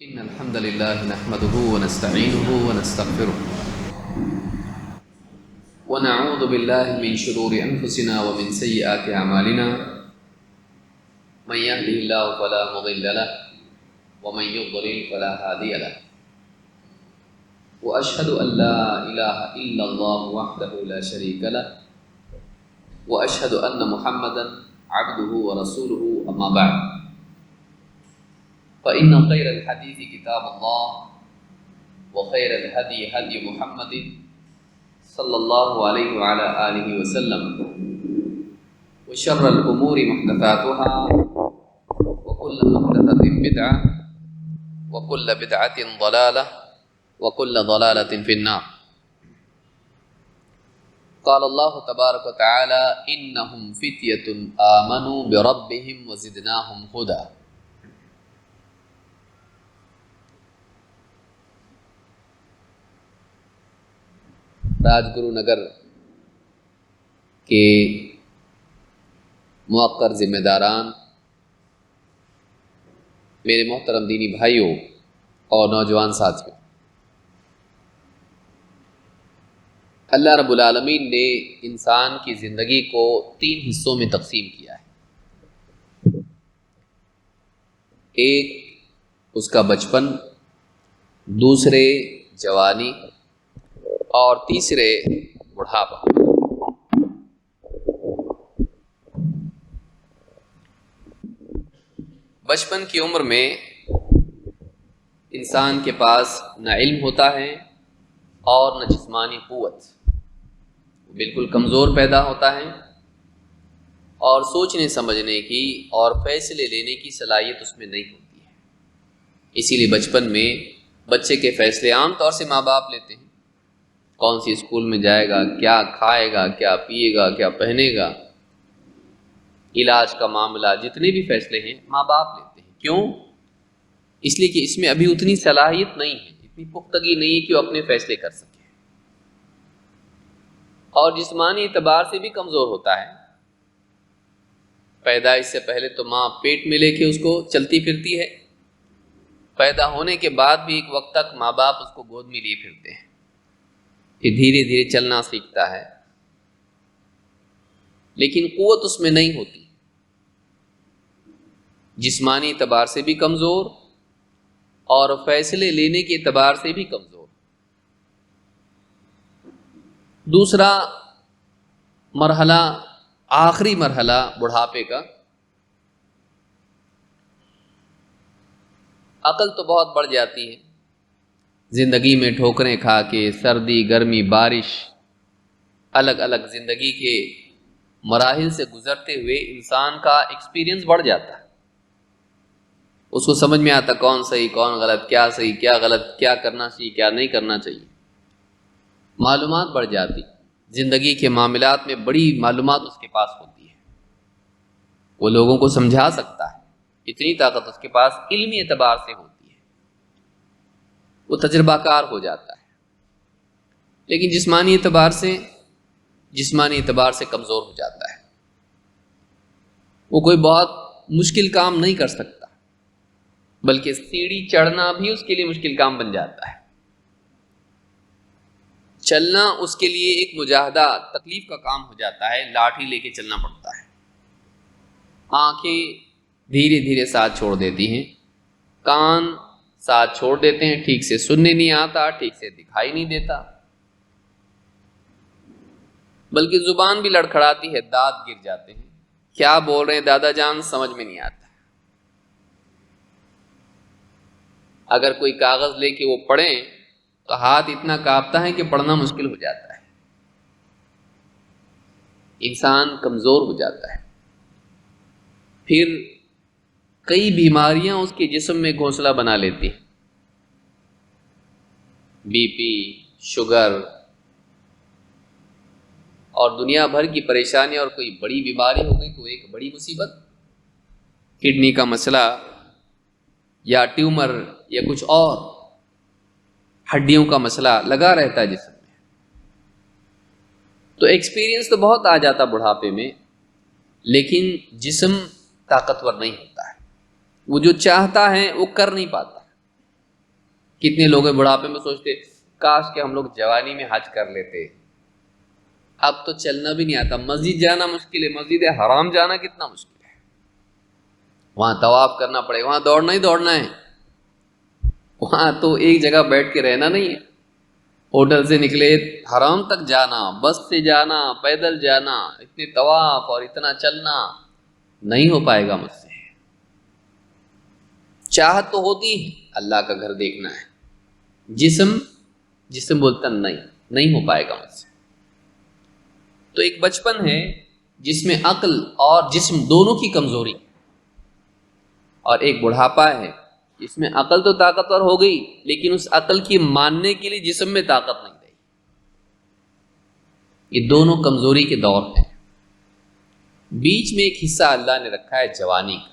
إن الحمد لله نحمده ونستعينه ونستغفره ونعوذ بالله من شرور أنفسنا ومن سيئات أعمالنا من يهده الله فلا مضل له ومن يضلل فلا هادي له وأشهد أن لا إله إلا الله وحده لا شريك له وأشهد أن محمدا عبده ورسوله أما بعد فإن خير الحديث كتاب الله وخير الهدي هدي محمد صلى الله عليه وعلى آله وسلم وشر الأمور محدثاتها وكل محدثة بدعة وكل بدعة ضلالة وكل ضلالة في النار. قال الله تبارك وتعالى إنهم فتية آمنوا بربهم وزدناهم هدى. راج گرو نگر کے موقر ذمہ داران، میرے محترم دینی بھائیوں اور نوجوان ساتھیوں، اللہ رب العالمین نے انسان کی زندگی کو 3 حصوں میں تقسیم کیا ہے. ایک اس کا بچپن، دوسرے جوانی اور تیسرے بڑھاپا. بچپن کی عمر میں انسان کے پاس نہ علم ہوتا ہے اور نہ جسمانی قوت، بالکل کمزور پیدا ہوتا ہے اور سوچنے سمجھنے کی اور فیصلے لینے کی صلاحیت اس میں نہیں ہوتی ہے. اسی لیے بچپن میں بچے کے فیصلے عام طور سے ماں باپ لیتے ہیں. کون سی اسکول میں جائے گا، کیا کھائے گا، کیا پیے گا، کیا پہنے گا، علاج کا معاملہ، جتنے بھی فیصلے ہیں ماں باپ لیتے ہیں. کیوں؟ اس لیے کہ اس میں ابھی اتنی صلاحیت نہیں ہے، اتنی پختگی نہیں ہے کہ وہ اپنے فیصلے کر سکے، اور جسمانی اعتبار سے بھی کمزور ہوتا ہے. پیدائش سے پہلے تو ماں پیٹ میں لے کے اس کو چلتی پھرتی ہے، پیدا ہونے کے بعد بھی ایک وقت تک ماں باپ اس کو گود میں لیے پھرتے ہیں، پھر دھیرے دھیرے چلنا سیکھتا ہے، لیکن قوت اس میں نہیں ہوتی. جسمانی اعتبار سے بھی کمزور اور فیصلے لینے کے اعتبار سے بھی کمزور. دوسرا مرحلہ، آخری مرحلہ بڑھاپے کا، عقل تو بہت بڑھ جاتی ہے. زندگی میں ٹھوکریں کھا کے، سردی گرمی بارش، الگ الگ زندگی کے مراحل سے گزرتے ہوئے انسان کا ایکسپیرینس بڑھ جاتا ہے. اس کو سمجھ میں آتا کون صحیح کون غلط، کیا صحیح کیا غلط، کیا کرنا چاہیے کیا نہیں کرنا چاہیے. معلومات بڑھ جاتی، زندگی کے معاملات میں بڑی معلومات اس کے پاس ہوتی ہے، وہ لوگوں کو سمجھا سکتا ہے، اتنی طاقت اس کے پاس علمی اعتبار سے ہوتی ہے، وہ تجربہ کار ہو جاتا ہے. لیکن جسمانی اعتبار سے کمزور ہو جاتا ہے. وہ کوئی بہت مشکل کام نہیں کر سکتا، بلکہ سیڑھی چڑھنا بھی اس کے لیے مشکل کام بن جاتا ہے. چلنا اس کے لیے ایک مجاہدہ، تکلیف کا کام ہو جاتا ہے، لاٹھی لے کے چلنا پڑتا ہے. آنکھیں دھیرے دھیرے ساتھ چھوڑ دیتی ہیں، کان ساتھ چھوڑ دیتے ہیں، ٹھیک سے سننے نہیں آتا، ٹھیک سے دکھائی نہیں دیتا، بلکہ زبان بھی لڑکھڑاتی ہے، دانت گر جاتے ہیں. کیا بول رہے ہیں دادا جان سمجھ میں نہیں آتا. اگر کوئی کاغذ لے کے وہ پڑھیں تو ہاتھ اتنا کانپتا ہے کہ پڑھنا مشکل ہو جاتا ہے. انسان کمزور ہو جاتا ہے. پھر کئی بیماریاں اس کے جسم میں گھونسلہ بنا لیتی ہیں، بی پی، شوگر اور دنیا بھر کی پریشانی. اور کوئی بڑی بیماری ہو گئی تو ایک بڑی مصیبت، کڈنی کا مسئلہ یا ٹیومر یا کچھ اور، ہڈیوں کا مسئلہ لگا رہتا ہے جسم میں. تو ایکسپیرینس تو بہت آ جاتا بڑھاپے میں، لیکن جسم طاقتور نہیں ہوتا ہے. وہ جو چاہتا ہے وہ کر نہیں پاتا. کتنے لوگ ہیں بڑھاپے میں سوچتے کاش کہ ہم لوگ جوانی میں حج کر لیتے، اب تو چلنا بھی نہیں آتا، مسجد جانا مشکل ہے، مسجد حرام جانا کتنا مشکل ہے، وہاں طواف کرنا پڑے، وہاں دوڑنا ہی دوڑنا ہے، وہاں تو ایک جگہ بیٹھ کے رہنا نہیں ہے، ہوٹل سے نکلے حرام تک جانا، بس سے جانا، پیدل جانا، اتنے طواف اور اتنا چلنا نہیں ہو پائے گا مجھ سے۔ چاہت تو ہوتی ہے اللہ کا گھر دیکھنا ہے، جسم بولتا نہیں ہو پائے گا مجھ سے۔ تو ایک بچپن ہے جس میں عقل اور جسم دونوں کی کمزوری، اور ایک بڑھاپا ہے جس میں عقل تو طاقتور ہو گئی لیکن اس عقل کی ماننے کے لیے جسم میں طاقت نہیں رہی۔ یہ دونوں کمزوری کے دور ہیں۔ بیچ میں ایک حصہ اللہ نے رکھا ہے جوانی کا،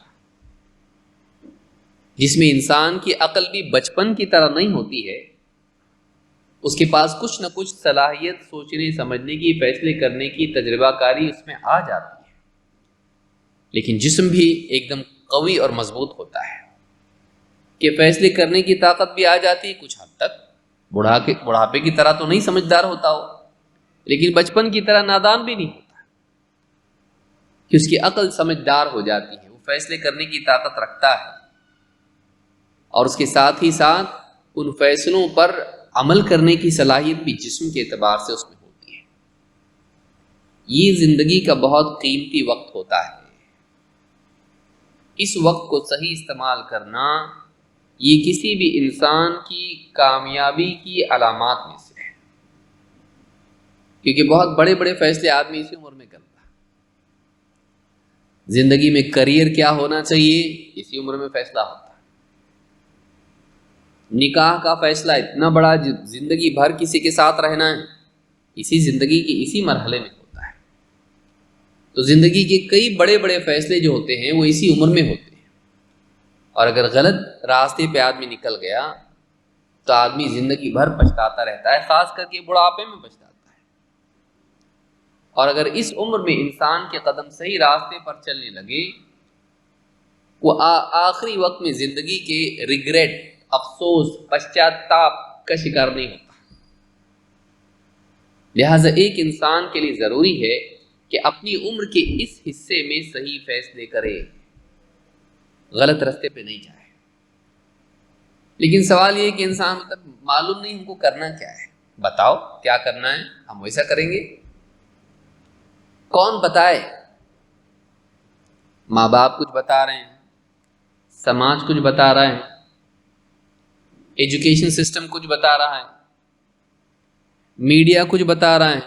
جس میں انسان کی عقل بھی بچپن کی طرح نہیں ہوتی ہے، اس کے پاس کچھ نہ کچھ صلاحیت سوچنے سمجھنے کی، فیصلے کرنے کی، تجربہ کاری اس میں آ جاتی ہے، لیکن جسم بھی ایک دم قوی اور مضبوط ہوتا ہے کہ فیصلے کرنے کی طاقت بھی آ جاتی ہے کچھ حد تک۔ بڑھاپے کی طرح تو نہیں سمجھدار ہوتا ہو، لیکن بچپن کی طرح نادان بھی نہیں ہوتا کہ اس کی عقل سمجھدار ہو جاتی ہے، وہ فیصلے کرنے کی طاقت رکھتا ہے، اور اس کے ساتھ ہی ساتھ ان فیصلوں پر عمل کرنے کی صلاحیت بھی جسم کے اعتبار سے اس میں ہوتی ہے۔ یہ زندگی کا بہت قیمتی وقت ہوتا ہے، اس وقت کو صحیح استعمال کرنا یہ کسی بھی انسان کی کامیابی کی علامات میں سے ہے، کیونکہ بہت بڑے بڑے فیصلے آدمی اسی عمر میں کرتا ہے۔ زندگی میں کریئر کیا ہونا چاہیے اسی عمر میں فیصلہ ہوتا ہے، نکاح کا فیصلہ اتنا بڑا زندگی بھر کسی کے ساتھ رہنا ہے اسی زندگی کے اسی مرحلے میں ہوتا ہے۔ تو زندگی کے کئی بڑے بڑے فیصلے جو ہوتے ہیں وہ اسی عمر میں ہوتے ہیں، اور اگر غلط راستے پہ آدمی نکل گیا تو آدمی زندگی بھر پچھتاتا رہتا ہے، خاص کر کے بڑھاپے میں پچھتاتا ہے۔ اور اگر اس عمر میں انسان کے قدم صحیح راستے پر چلنے لگے، وہ آخری وقت میں زندگی کے ریگریٹ، افسوس، پشچاتاپ کا شکار نہیں ہوتا۔ لہٰذا ایک انسان کے لیے ضروری ہے کہ اپنی عمر کے اس حصے میں صحیح فیصلے کرے، غلط راستے پہ نہیں جائے۔ لیکن سوال یہ ہے کہ انسان معلوم نہیں ہم کو کرنا کیا ہے، بتاؤ کیا کرنا ہے، ہم ویسا کریں گے۔ کون بتائے؟ ماں باپ کچھ بتا رہے ہیں، سماج کچھ بتا رہا ہے، ایجوکیشن سسٹم کچھ بتا رہا ہے، میڈیا کچھ بتا رہا ہے،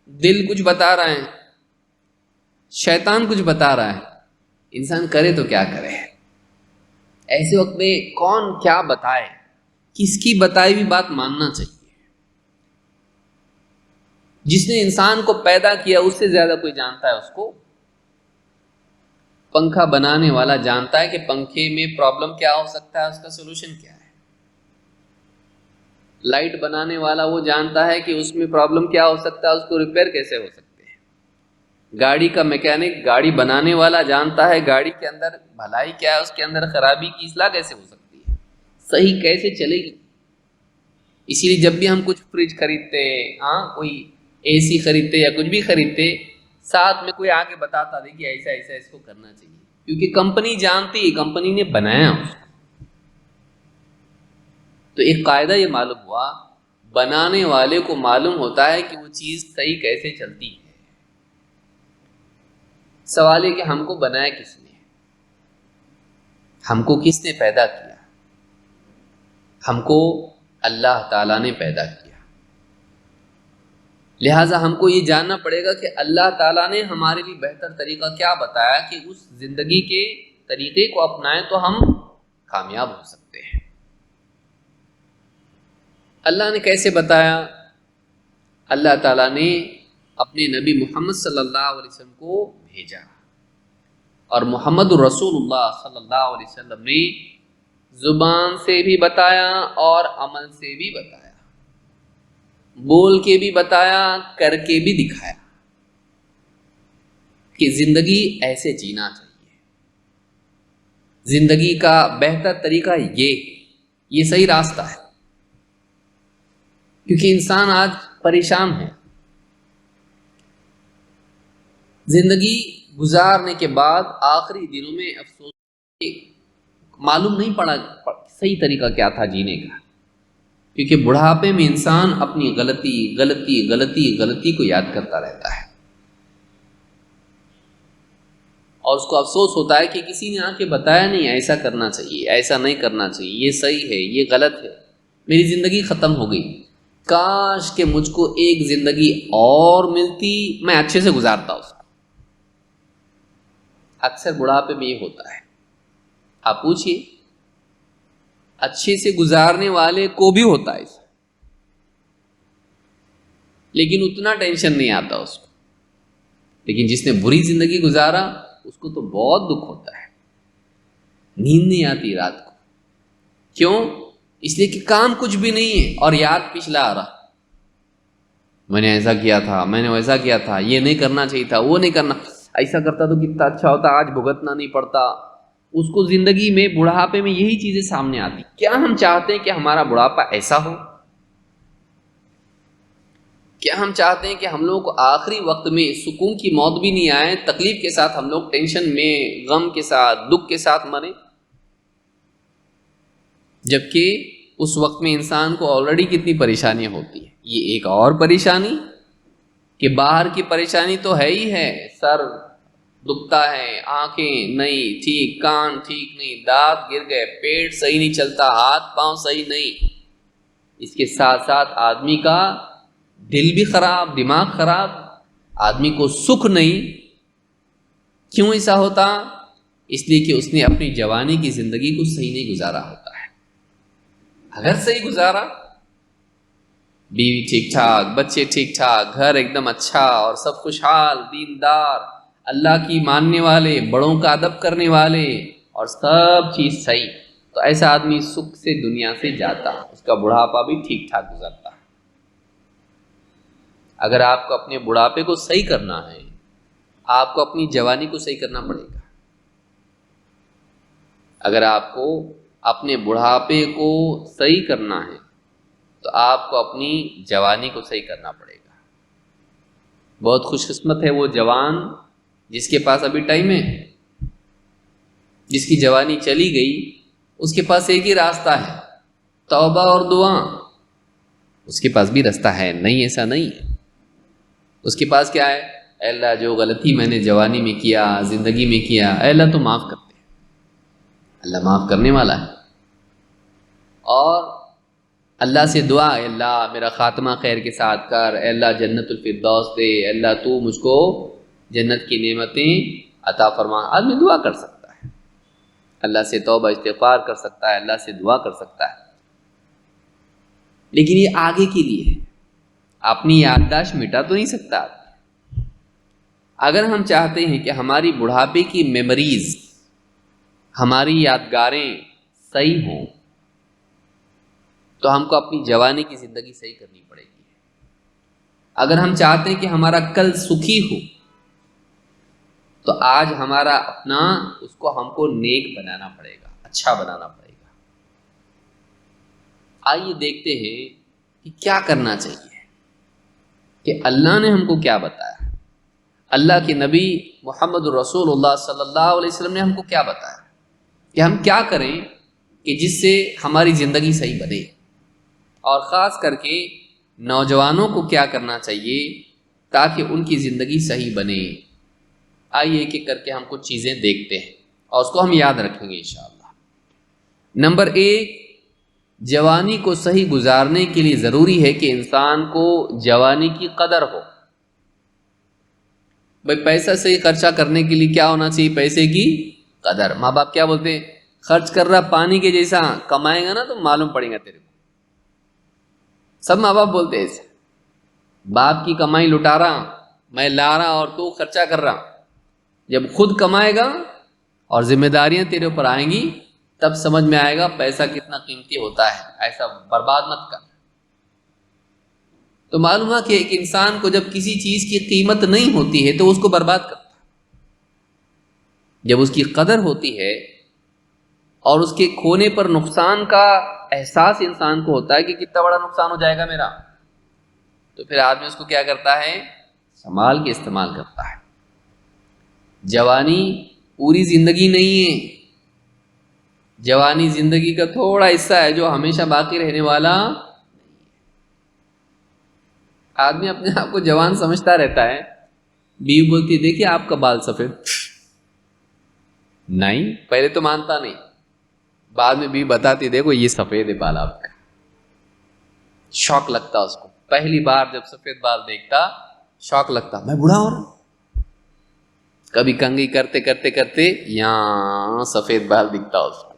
دل کچھ بتا رہا ہے، شیطان کچھ بتا رہا ہے، انسان کرے تو کیا کرے؟ ایسے وقت میں کون کیا بتائے؟ کس کی بتائی ہوئی بات ماننا چاہیے؟ جس نے انسان کو پیدا کیا اس سے زیادہ کوئی جانتا ہے اس کو؟ پنکھا بنانے والا جانتا ہے کہ پنکھے میں پرابلم کیا ہو سکتا ہے، اس کا سولوشن کیا ہے۔ لائٹ بنانے والا وہ جانتا ہے کہ اس میں پرابلم کیا ہو سکتا ہے، اس کو ریپیئر کیسے ہو سکتے ہیں۔ گاڑی کا میکینک، گاڑی بنانے والا جانتا ہے گاڑی کے اندر بھلائی کیا ہے، اس کے اندر خرابی کی اصلاح کیسے ہو سکتی ہے، صحیح کیسے چلے گی۔ اسی لیے جب بھی ہم کچھ فریج خریدتے، کوئی اے سی خریدتے یا کچھ بھی خریدتے، ساتھ میں کوئی آگے بتاتا دیکھیے ایسا ایسا اس کو کرنا چاہیے، کیونکہ کمپنی جانتی، کمپنی نے بنایا اس کو۔ تو ایک قاعدہ یہ معلوم ہوا، بنانے والے کو معلوم ہوتا ہے کہ وہ چیز صحیح کیسے چلتی ہے۔ سوال ہے کہ ہم کو بنایا کس نے؟ ہم کو کس نے پیدا کیا؟ ہم کو اللہ تعالیٰ نے پیدا کیا۔ لہٰذا ہم کو یہ جاننا پڑے گا کہ اللہ تعالیٰ نے ہمارے لیے بہتر طریقہ کیا بتایا کہ اس زندگی کے طریقے کو اپنائیں تو ہم کامیاب ہو سکتے ہیں۔ اللہ نے کیسے بتایا؟ اللہ تعالیٰ نے اپنے نبی محمد صلی اللہ علیہ وسلم کو بھیجا، اور محمد الرسول اللہ صلی اللہ علیہ وسلم نے زبان سے بھی بتایا اور عمل سے بھی بتایا، بول کے بھی بتایا، کر کے بھی دکھایا کہ زندگی ایسے جینا چاہیے، زندگی کا بہتر طریقہ یہ ہے، یہ صحیح راستہ ہے، کیونکہ انسان آج پریشان ہے. زندگی گزارنے کے بعد آخری دنوں میں افسوس کہ معلوم نہیں پڑا صحیح طریقہ کیا تھا جینے کا، کیونکہ بڑھاپے میں انسان اپنی غلطی غلطی غلطی غلطی کو یاد کرتا رہتا ہے، اور اس کو افسوس ہوتا ہے کہ کسی نے آ کے بتایا نہیں ایسا کرنا چاہیے، ایسا نہیں کرنا چاہیے، یہ صحیح ہے، یہ غلط ہے، میری زندگی ختم ہو گئی، کاش کہ مجھ کو ایک زندگی اور ملتی، میں اچھے سے گزارتا اس کو. اکثر بڑھاپے میں یہ ہوتا ہے. آپ پوچھئے اچھے سے گزارنے والے کو بھی ہوتا ہے، لیکن اتنا ٹینشن نہیں آتا اس کو. لیکن جس نے بری زندگی گزارا اس کو تو بہت دکھ ہوتا ہے، نیند نہیں آتی رات کو. کیوں؟ اس لیے کہ کام کچھ بھی نہیں ہے اور یاد پچھلا آ رہا، میں نے ایسا کیا تھا، میں نے ویسا کیا تھا، یہ نہیں کرنا چاہیے تھا، وہ نہیں کرنا، ایسا کرتا تو کتنا اچھا ہوتا، آج بھگتنا نہیں پڑتا. اس کو زندگی میں بڑھاپے میں یہی چیزیں سامنے آتی. کیا ہم چاہتے ہیں کہ ہمارا بڑھاپا ایسا ہو؟ کیا ہم چاہتے ہیں کہ ہم لوگوں کو آخری وقت میں سکون کی موت بھی نہیں آئے، تکلیف کے ساتھ ہم لوگ ٹینشن میں، غم کے ساتھ، دکھ کے ساتھ مریں؟ جبکہ اس وقت میں انسان کو آلریڈی کتنی پریشانیاں ہوتی ہیں. یہ ایک اور پریشانی کہ باہر کی پریشانی تو ہے ہی ہے، سر دکھتا ہے، آنکھیں نہیں ٹھیک، کان ٹھیک نہیں، دانت گر گئے، پیٹ صحیح نہیں چلتا، ہاتھ پاؤں صحیح نہیں. اس کے ساتھ ساتھ آدمی کا دل بھی خراب، دماغ خراب، آدمی کو سکھ نہیں. کیوں ایسا ہوتا؟ اس لیے کہ اس نے اپنی جوانی کی زندگی کو صحیح نہیں گزارا ہوتا ہے. اگر صحیح گزارا، بیوی ٹھیک ٹھاک، بچے ٹھیک ٹھاک، گھر ایک دم اچھا اور سب خوشحال، دیندار، اللہ کی ماننے والے، بڑوں کا ادب کرنے والے، اور سب چیز صحیح، تو ایسا آدمی سکھ سے دنیا سے جاتا، اس کا بڑھاپا بھی ٹھیک ٹھاک گزرتا ہے. اگر آپ کو اپنے بڑھاپے کو صحیح کرنا ہے، آپ کو اپنی جوانی کو صحیح کرنا پڑے گا. اگر آپ کو اپنے بڑھاپے کو صحیح کرنا ہے تو آپ کو اپنی جوانی کو صحیح کرنا پڑے گا. بہت خوش قسمت ہے وہ جوان جس کے پاس ابھی ٹائم ہے، جس کی جوانی چلی گئی، اس کے پاس ایک ہی راستہ ہے، توبہ اور دعا. اس کے پاس بھی راستہ ہے نہیں، ایسا نہیں ہے. اس کے پاس کیا ہے؟ اے اللہ جو غلطی میں نے جوانی میں کیا، زندگی میں کیا، اے اللہ تو معاف کرتے. اللہ معاف کرنے والا ہے. اور اللہ سے دعا، اے اللہ میرا خاتمہ خیر کے ساتھ کر، اے اللہ جنت الفردوس دے، اے اللہ تو مجھ کو جنت کی نعمتیں عطا فرما. آدمی دعا کر سکتا ہے، اللہ سے توبہ استغفار کر سکتا ہے، اللہ سے دعا کر سکتا ہے، لیکن یہ آگے کے لیے ہے. اپنی یادداشت مٹا تو نہیں سکتا. اگر ہم چاہتے ہیں کہ ہماری بڑھاپے کی میموریز، ہماری یادگاریں صحیح ہوں، تو ہم کو اپنی جوانی کی زندگی صحیح کرنی پڑے گی. اگر ہم چاہتے ہیں کہ ہمارا کل سکھی ہو، تو آج ہمارا اپنا اس کو ہم کو نیک بنانا پڑے گا، اچھا بنانا پڑے گا. آئیے دیکھتے ہیں کہ کیا کرنا چاہیے، کہ اللہ نے ہم کو کیا بتایا، اللہ کے نبی محمد رسول اللہ صلی اللہ علیہ وسلم نے ہم کو کیا بتایا کہ ہم کیا کریں کہ جس سے ہماری زندگی صحیح بنے. اور خاص کر کے نوجوانوں کو کیا کرنا چاہیے تاکہ ان کی زندگی صحیح بنے. آئیے ایک ایک کر کے ہم کچھ چیزیں دیکھتے ہیں اور اس کو ہم یاد رکھیں گے انشاءاللہ. نمبر 1، جوانی کو صحیح گزارنے کے لیے ضروری ہے کہ انسان کو جوانی کی قدر ہو. بھائی پیسہ صحیح خرچہ کرنے کے لیے کیا ہونا چاہیے؟ پیسے کی قدر. ماں باپ کیا بولتے ہیں؟ خرچ کر رہا پانی کے جیسا، کمائے گا نا تو معلوم پڑے گا تیرے کو. سب ماں باپ بولتے ہیں ایسے. باپ کی کمائی لٹا رہا، میں لا رہا اور تو خرچہ کر رہا. جب خود کمائے گا اور ذمہ داریاں تیرے اوپر آئیں گی تب سمجھ میں آئے گا پیسہ کتنا قیمتی ہوتا ہے. ایسا برباد مت کر. تو معلوم ہے کہ ایک انسان کو جب کسی چیز کی قیمت نہیں ہوتی ہے تو اس کو برباد کرتا ہے. جب اس کی قدر ہوتی ہے اور اس کے کھونے پر نقصان کا احساس انسان کو ہوتا ہے کہ کتنا بڑا نقصان ہو جائے گا میرا، تو پھر آدمی اس کو کیا کرتا ہے؟ سنبھال کے استعمال کرتا ہے۔ جوانی پوری زندگی نہیں ہے، جوانی زندگی کا تھوڑا حصہ ہے جو ہمیشہ باقی رہنے والا۔ آدمی اپنے آپ کو جوان سمجھتا رہتا ہے، بیوی بولتی دیکھیے آپ کا بال سفید، نہیں پہلے تو مانتا نہیں، بعد میں بیوی بتاتی دیکھو یہ سفید ہے بال آپ کا، شوق لگتا اس کو۔ پہلی بار جب سفید بال دیکھتا شوق لگتا، میں بوڑھا ہو رہا، کبھی کنگھی کرتے کرتے کرتے یہاں سفید بال دکھتا اس کو،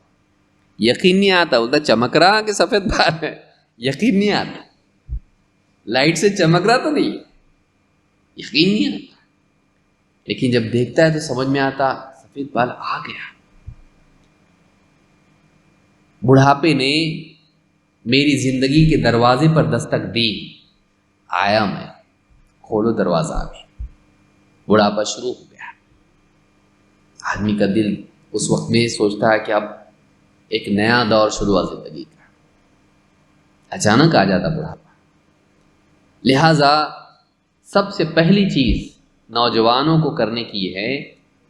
یقین نہیں آتا، بولتا چمک رہا کہ سفید بال ہے، یقین نہیں آتا، لائٹ سے چمک رہا تو نہیں، یقین نہیں آتا، لیکن جب دیکھتا ہے تو سمجھ میں آتا سفید بال آ گیا۔ بڑھاپے نے میری زندگی کے دروازے پر دستک دی، آیا میں، کھولو دروازہ، ابھی بڑھاپا شروع ہو گیا۔ آدمی کا دل اس وقت میں سوچتا ہے کہ اب ایک نیا دور شروع ہوا زندگی کا، اچانک آ جاتا بڑھاپا۔ لہذا سب سے پہلی چیز نوجوانوں کو کرنے کی یہ ہے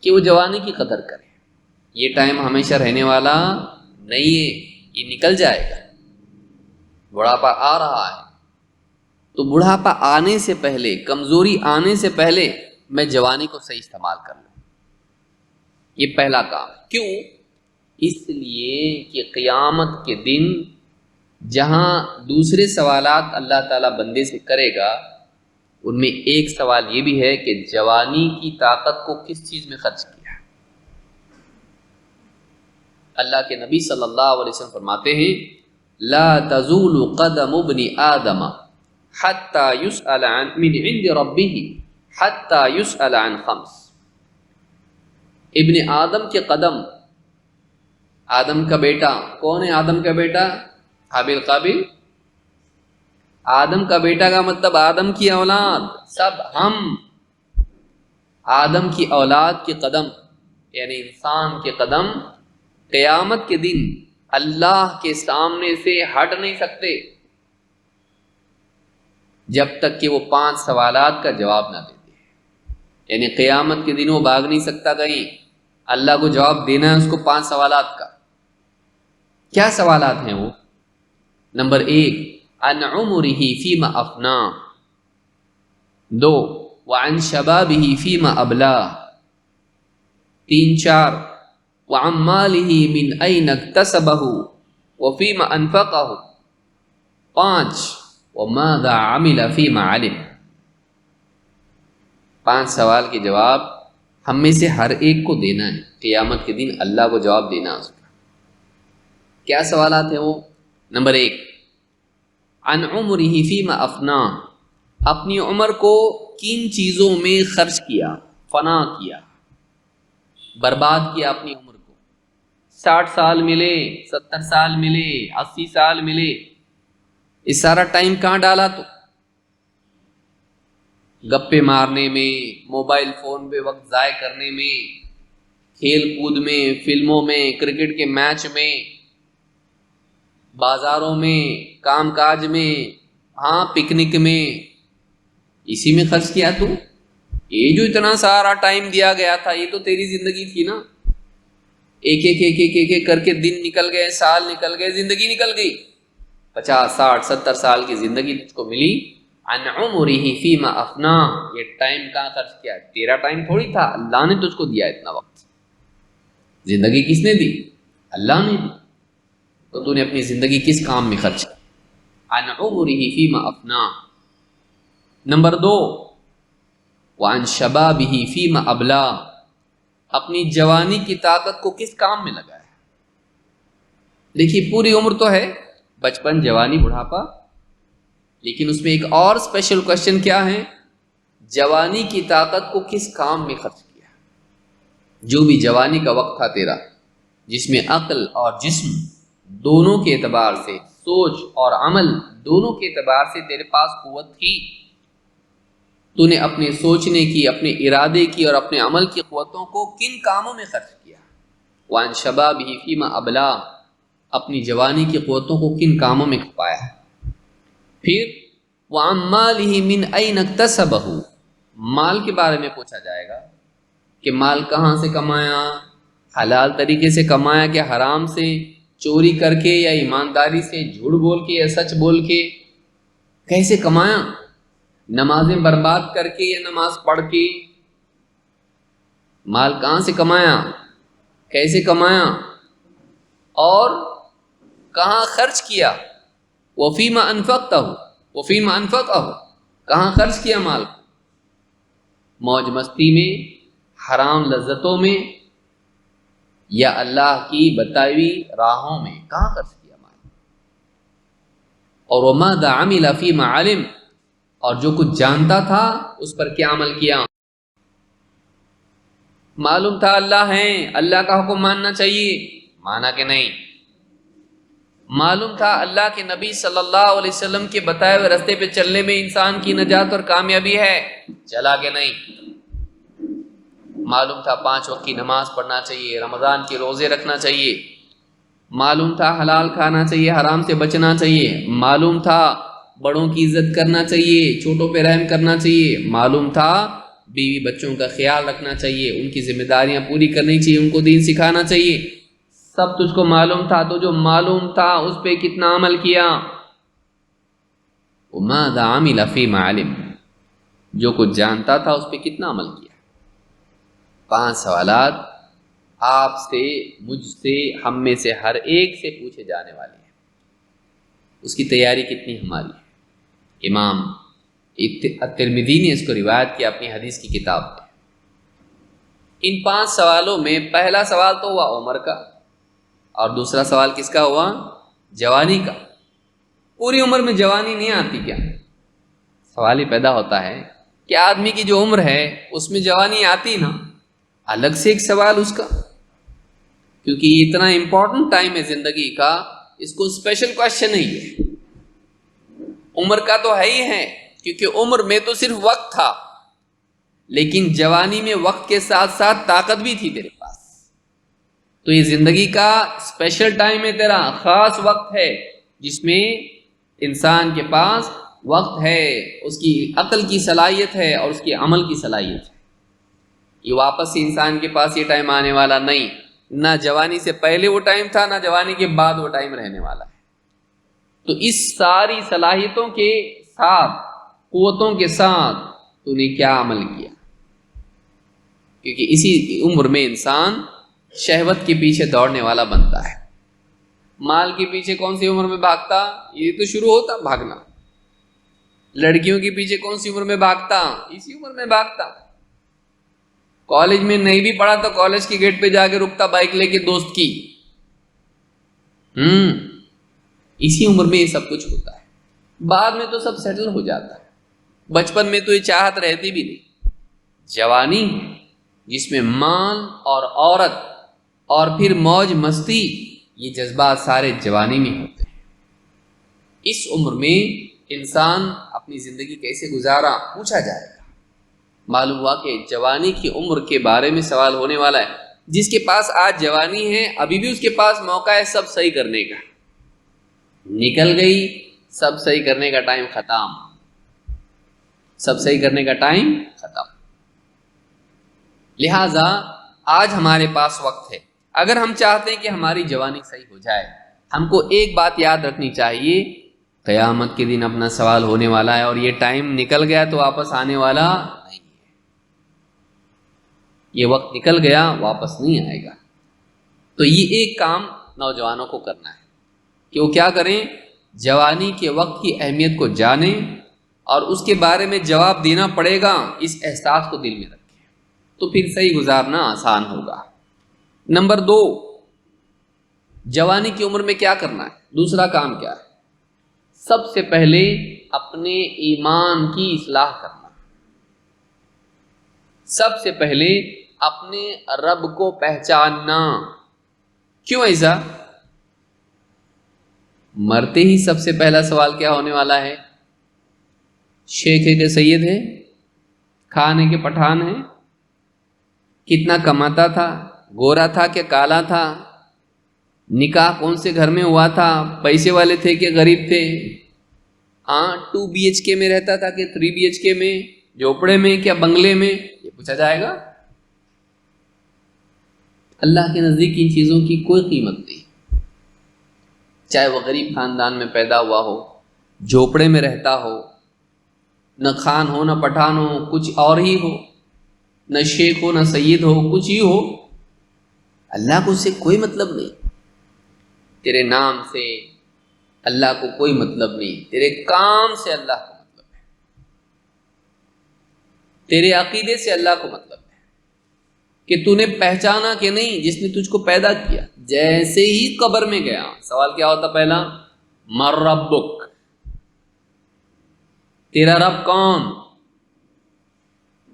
کہ وہ جوانی کی قدر کریں۔ یہ ٹائم ہمیشہ رہنے والا نہیں ہے، یہ نکل جائے گا، بڑھاپا آ رہا ہے، تو بڑھاپا آنے سے پہلے، کمزوری آنے سے پہلے میں جوانی کو صحیح استعمال کر لوں، یہ پہلا کام۔ کیوں؟ اس لیے کہ قیامت کے دن جہاں دوسرے سوالات اللہ تعالیٰ بندے سے کرے گا، ان میں ایک سوال یہ بھی ہے کہ جوانی کی طاقت کو کس چیز میں خرچ کیا۔ اللہ کے نبی صلی اللہ علیہ وسلم فرماتے ہیں لا تزول قدم ابن آدم حتى يسأل عن من عند ربه حتى يسأل عن خمس۔ ابن آدم کے قدم، آدم کا بیٹا کون ہے؟ آدم کا بیٹا حابیل قابل، آدم کا بیٹا کا مطلب آدم کی اولاد، سب ہم آدم کی اولاد کے قدم، یعنی انسان کے قدم قیامت کے دن اللہ کے سامنے سے ہٹ نہیں سکتے جب تک کہ وہ 5 سوالات کا جواب نہ دے دے۔ یعنی قیامت کے دن وہ بھاگ نہیں سکتا کہیں، اللہ کو جواب دینا ہے اس کو 5 سوالات کا۔ کیا سوالات ہیں وہ؟ نمبر 1 عن عمره فيما افناه، 2 وعن شبابه فيما ابلاه، 3 4 وعن ماله من اين اكتسبه وفيما انفقه، 5 وماذا عمل فيما علم۔ 5 سوال کے جواب ہم میں سے ہر ایک کو دینا ہے، قیامت کے دن اللہ کو جواب دینا اس کا۔ کیا سوالات ہیں وہ؟ نمبر 1 عن عمره فيما افناه، اپنی عمر کو کن چیزوں میں خرچ کیا، فنا کیا، برباد کیا اپنی عمر کو۔ 60 سال ملے، 70 سال ملے، 80 سال ملے، اس سارا ٹائم کہاں ڈالا؟ تو گپے مارنے میں، موبائل فون پہ وقت ضائع کرنے میں، کھیل کود میں، فلموں میں، کرکٹ کے میچ میں، بازاروں میں، کام کاج میں، ہاں پکنک میں، اسی میں خرچ کیا تو۔ یہ جو اتنا سارا ٹائم دیا گیا تھا یہ تو تیری زندگی تھی نا، ایک ایک ایک ایک ایک ایک کر کے دن نکل گئے، سال نکل گئے، زندگی نکل گئی، 50 60 70 سال کی زندگی تجھ کو ملی۔ عن عمره فيما افناه، یہ ٹائم کہاں خرچ کیا؟ تیرا ٹائم تھوڑی تھا، اللہ نے تجھ کو دیا اتنا وقت۔ زندگی کس نے دی؟ اللہ نے دی، تو تو نے اپنی زندگی کس کام میں خرچ کی؟ عن عمره فيما افناه۔ نمبر 2 وعن شبابه فيما ابلاه، اپنی جوانی کی طاقت کو کس کام میں لگایا؟ دیکھیے پوری عمر تو ہے، بچپن، جوانی، بڑھاپا، لیکن اس میں ایک اور اسپیشل کوشچن کیا ہے؟ جوانی کی طاقت کو کس کام میں خرچ کیا؟ جو بھی جوانی کا وقت تھا تیرا، جس میں عقل اور جسم دونوں کے اعتبار سے، سوچ اور عمل دونوں کے اعتبار سے تیرے پاس قوت تھی، تو نے اپنے سوچنے کی، اپنے ارادے کی اور اپنے عمل کی قوتوں کو کن کاموں میں خرچ کیا؟ وَعَنْ شَبَابِهِ فِيمَا أَبْلَاهُ، اپنی جوانی کی قوتوں کو کن کاموں میں کھپایا ہے. پھر وَعَمْ مَالِهِ مِنْ أَيْنَ اكْتَسَبَهُ، مال کے بارے میں پوچھا جائے گا کہ مال کہاں سے کمایا، حلال طریقے سے کمایا کہ حرام سے، چوری کر کے یا ایمانداری سے، جھوٹ بول کے یا سچ بول کے، کیسے کمایا، نمازیں برباد کر کے یا نماز پڑھ کے. مال کہاں سے کمایا، کیسے کمایا اور کہاں خرچ کیا. وَفِيمَ أَنفَقْتَهُ، وَفِيمَ أَنفَقَهُ، کہاں خرچ کیا مال، موج مستی میں، حرام لذتوں میں، یا اللہ کی بتائی ہوئی راہوں میں، کہاں خرچ کیا مال. اور وَمَاذَا عَمِلَ فِيمَا عَلِمَ، اور جو کچھ جانتا تھا اس پر کیا عمل کیا. معلوم تھا اللہ ہیں، اللہ کا حکم ماننا چاہیے، مانا کہ نہیں. معلوم تھا اللہ کے نبی صلی اللہ علیہ وسلم کے بتائے ہوئے راستے پہ چلنے میں انسان کی نجات اور کامیابی ہے، چلا کہ نہیں. معلوم تھا 5 وقت کی نماز پڑھنا چاہیے، رمضان کے روزے رکھنا چاہیے. معلوم تھا حلال کھانا چاہیے، حرام سے بچنا چاہیے. معلوم تھا بڑوں کی عزت کرنا چاہیے، چھوٹوں پہ رحم کرنا چاہیے. معلوم تھا بیوی بچوں کا خیال رکھنا چاہیے، ان کی ذمہ داریاں پوری کرنی چاہیے، ان کو دین سکھانا چاہیے. سب تجھ کو معلوم تھا، تو جو معلوم تھا اس پہ کتنا عمل کیا. وَمَاذَا عَمِلَ فِيمَا عَلِمَ، جو کچھ جانتا تھا اس پہ کتنا عمل کیا. 5 سوالات آپ سے، مجھ سے، ہم میں سے ہر ایک سے پوچھے جانے والے ہیں. اس کی تیاری کتنی ہماری ہے. امام الترمذی نے اس کو روایت کیا اپنی حدیث کی کتاب میں. ان 5 سوالوں میں پہلا سوال تو ہوا عمر کا، اور دوسرا سوال کس کا ہوا، جوانی کا. پوری عمر میں جوانی نہیں آتی کیا. سوال ہی پیدا ہوتا ہے کہ آدمی کی جو عمر ہے اس میں جوانی آتی نا، الگ سے ایک سوال اس کا، کیونکہ یہ اتنا امپورٹنٹ ٹائم ہے زندگی کا، اس کو اسپیشل کوشچن نہیں ہے. عمر کا تو ہے ہی ہے، کیونکہ عمر میں تو صرف وقت تھا، لیکن جوانی میں وقت کے ساتھ ساتھ طاقت بھی تھی تیرے پاس. تو یہ زندگی کا اسپیشل ٹائم ہے، تیرا خاص وقت ہے جس میں انسان کے پاس وقت ہے، اس کی عقل کی صلاحیت ہے اور اس کی عمل کی صلاحیت ہے. یہ واپس سے انسان کے پاس یہ ٹائم آنے والا نہیں، نہ جوانی سے پہلے وہ ٹائم تھا، نہ جوانی کے بعد وہ ٹائم رہنے والا ہے. تو اس ساری صلاحیتوں کے ساتھ، قوتوں کے ساتھ تو نے کیا عمل کیا. کیونکہ اسی عمر میں انسان شہوت کے پیچھے دوڑنے والا بنتا ہے. مال کے پیچھے کون سی عمر میں بھاگتا، یہ تو شروع ہوتا بھاگنا. لڑکیوں کے پیچھے کون سی عمر میں بھاگتا، اسی عمر میں بھاگتا. کالج میں نہیں بھی پڑھا تو کالج کی گیٹ پہ جا کے رکتا بائک لے کے دوست کی. اسی عمر میں یہ سب کچھ ہوتا ہے. بعد میں تو سب سیٹل ہو جاتا ہے. بچپن میں تو یہ چاہت رہتی بھی نہیں. جوانی ہے جس میں مال اور عورت اور پھر موج مستی، یہ جذبات سارے جوانی میں ہوتے ہیں. اس عمر میں انسان اپنی زندگی کیسے گزارا پوچھا جائے گا. معلوم ہوا کہ جوانی کی عمر کے بارے میں سوال ہونے والا ہے. جس کے پاس آج جوانی ہے ابھی بھی اس کے پاس موقع ہے سب صحیح کرنے کا. نکل گئی سب صحیح کرنے کا ٹائم ختم، سب صحیح کرنے کا ٹائم ختم. لہذا آج ہمارے پاس وقت ہے. اگر ہم چاہتے ہیں کہ ہماری جوانی صحیح ہو جائے، ہم کو ایک بات یاد رکھنی چاہیے، قیامت کے دن اپنا سوال ہونے والا ہے، اور یہ ٹائم نکل گیا تو واپس آنے والا نہیں ہے. یہ وقت نکل گیا واپس نہیں آئے گا. تو یہ ایک کام نوجوانوں کو کرنا ہے کہ وہ کیا کریں، جوانی کے وقت کی اہمیت کو جانیں اور اس کے بارے میں جواب دینا پڑے گا، اس احساس کو دل میں رکھیں، تو پھر صحیح گزارنا آسان ہوگا. نمبر 2، جوانی کی عمر میں کیا کرنا ہے، دوسرا کام کیا ہے. سب سے پہلے اپنے ایمان کی اصلاح کرنا. سب سے پہلے اپنے رب کو پہچاننا. کیوں ایسا؟ مرتے ہی سب سے پہلا سوال کیا ہونے والا ہے، شیخ ہے کہ سید ہے، خان ہے کہ پٹھان ہے، کتنا کماتا تھا، گورا تھا کہ کالا تھا، نکاح کون سے گھر میں ہوا تھا، پیسے والے تھے کہ غریب تھے، 2 BHK میں رہتا تھا کہ 3 BHK میں، جھوپڑے میں کیا بنگلے میں، یہ پوچھا جائے گا؟ اللہ کے نزدیک ان چیزوں کی کوئی قیمت نہیں، چاہے وہ غریب خاندان میں پیدا ہوا ہو، جھوپڑے میں رہتا ہو، نہ خان ہو نہ پٹھان ہو، کچھ اور ہی ہو، نہ شیخ ہو نہ سید ہو، کچھ ہی ہو، اللہ کو اس سے کوئی مطلب نہیں۔ تیرے نام سے اللہ کو کوئی مطلب نہیں، تیرے کام سے اللہ کو مطلب ہے، تیرے عقیدے سے اللہ کو مطلب ہے کہ تو نے پہچانا کہ نہیں جس نے تجھ کو پیدا کیا۔ جیسے ہی قبر میں گیا، سوال کیا ہوتا؟ پہلا من ربک، تیرا رب کون؟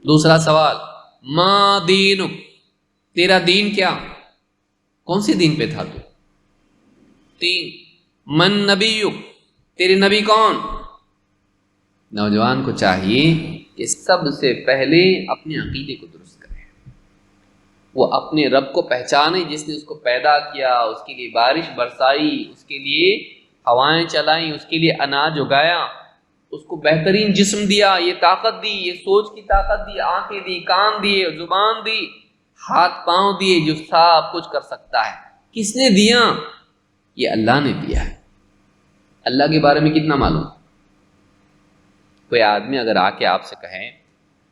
دوسرا سوال ما دینک، تیرا دین کیا، کون سی دین پہ تھا تو؟ 3 من نبیک، تیرے نبی کون؟ نوجوان کو چاہیے کہ سب سے پہلے اپنے عقیدے کو درست کرے، وہ اپنے رب کو پہچانے جس نے اس کو پیدا کیا، اس کے لیے بارش برسائی، اس کے لیے ہوائیں چلائیں، اس کے لیے اناج اگایا، اس کو بہترین جسم دیا، یہ طاقت دی، یہ سوچ کی طاقت دی، آنکھیں دی، کان دیے، زبان دی، ہاتھ پاؤں دیے، جو سب کچھ کر سکتا ہے۔ کس نے دیا؟ یہ اللہ نے دیا ہے۔ اللہ کے بارے میں کتنا معلوم؟ کوئی آدمی اگر آ کے آپ سے کہے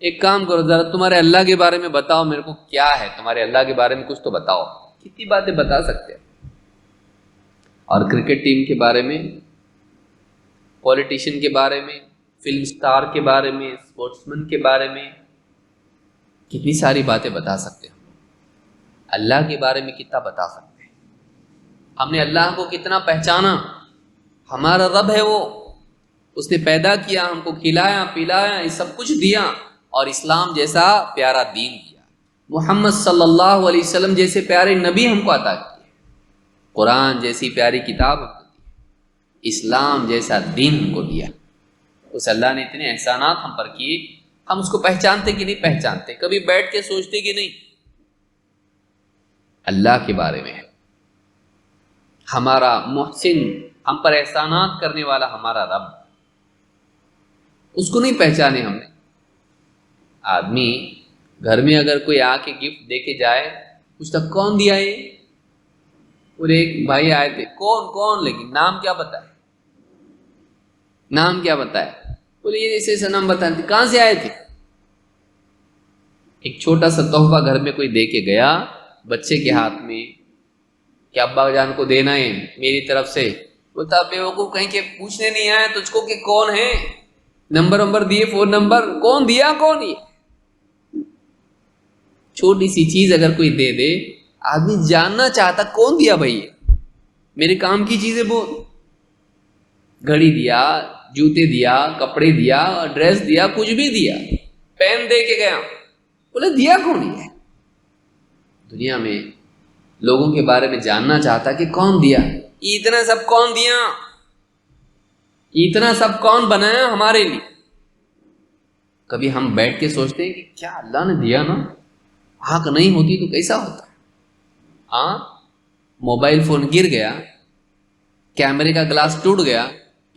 ایک کام کرو ذرا تمہارے اللہ کے بارے میں بتاؤ میرے کو، کیا ہے تمہارے اللہ کے بارے میں کچھ تو بتاؤ، کتنی باتیں بتا سکتے ہیں۔ اور کرکٹ ٹیم کے بارے میں، پولیٹیشین کے بارے میں، فلم سٹار کے بارے میں، اسپورٹس مین کے بارے میں کتنی ساری باتیں بتا سکتے ہیں۔ اللہ کے بارے میں کتنا بتا سکتے ہیں؟ ہم نے اللہ کو کتنا پہچانا؟ ہمارا رب ہے وہ، اس نے پیدا کیا، ہم کو کھلایا پلایا، یہ سب کچھ دیا، اور اسلام جیسا پیارا دین دیا، محمد صلی اللہ علیہ وسلم جیسے پیارے نبی ہم کو عطا کیے، قرآن جیسی پیاری کتاب ہم کو دی، اسلام جیسا دین ہم کو دیا۔ اس اللہ نے اتنے احسانات ہم پر کیے، ہم اس کو پہچانتے کہ نہیں پہچانتے؟ کبھی بیٹھ کے سوچتے کہ نہیں؟ اللہ کے بارے میں ہمارا محسن، ہم پر احسانات کرنے والا ہمارا رب، اس کو نہیں پہچانے ہم نے۔ آدمی گھر میں اگر کوئی آ کے گفٹ دے کے جائے، پوچھتا کون دیا یہ؟ اور ایک بھائی آئے تھے، کون لیکن نام کیا بتائے؟ نام کیا بتائے؟ بولے یہ ایسے ایسا نام بتائے تھے، کہاں سے آئے تھے؟ ایک چھوٹا سا تحفہ گھر میں کوئی دے کے گیا بچے کے ہاتھ میں کہ ابا جان کو دینا ہے میری طرف سے، بولتا بیوقوف کہیں کہ پوچھنے نہیں آیا تجھ کو کہ کون ہے، نمبر دیے، فون نمبر، کون دیا کون؟ یہ چھوٹی سی چیز اگر کوئی دے دے، آدمی جاننا چاہتا کون دیا بھائی، میرے کام کی چیزیں بول، گھڑی دیا، جوتے دیا، کپڑے دیا، ڈریس دیا، کچھ بھی دیا، پین دے کے گیا، بولے دیا کون ہے؟ دنیا میں لوگوں کے بارے میں جاننا چاہتا کہ کون دیا، اتنا سب کون دیا، اتنا سب کون بنایا ہمارے لیے؟ کبھی ہم بیٹھ کے سوچتے ہیں کہ کیا اللہ نے دیا نا، آنکھ نہیں ہوتی تو کیسا ہوتا؟ ہاں، موبائل فون گر گیا، کیمرے کا گلاس ٹوٹ گیا،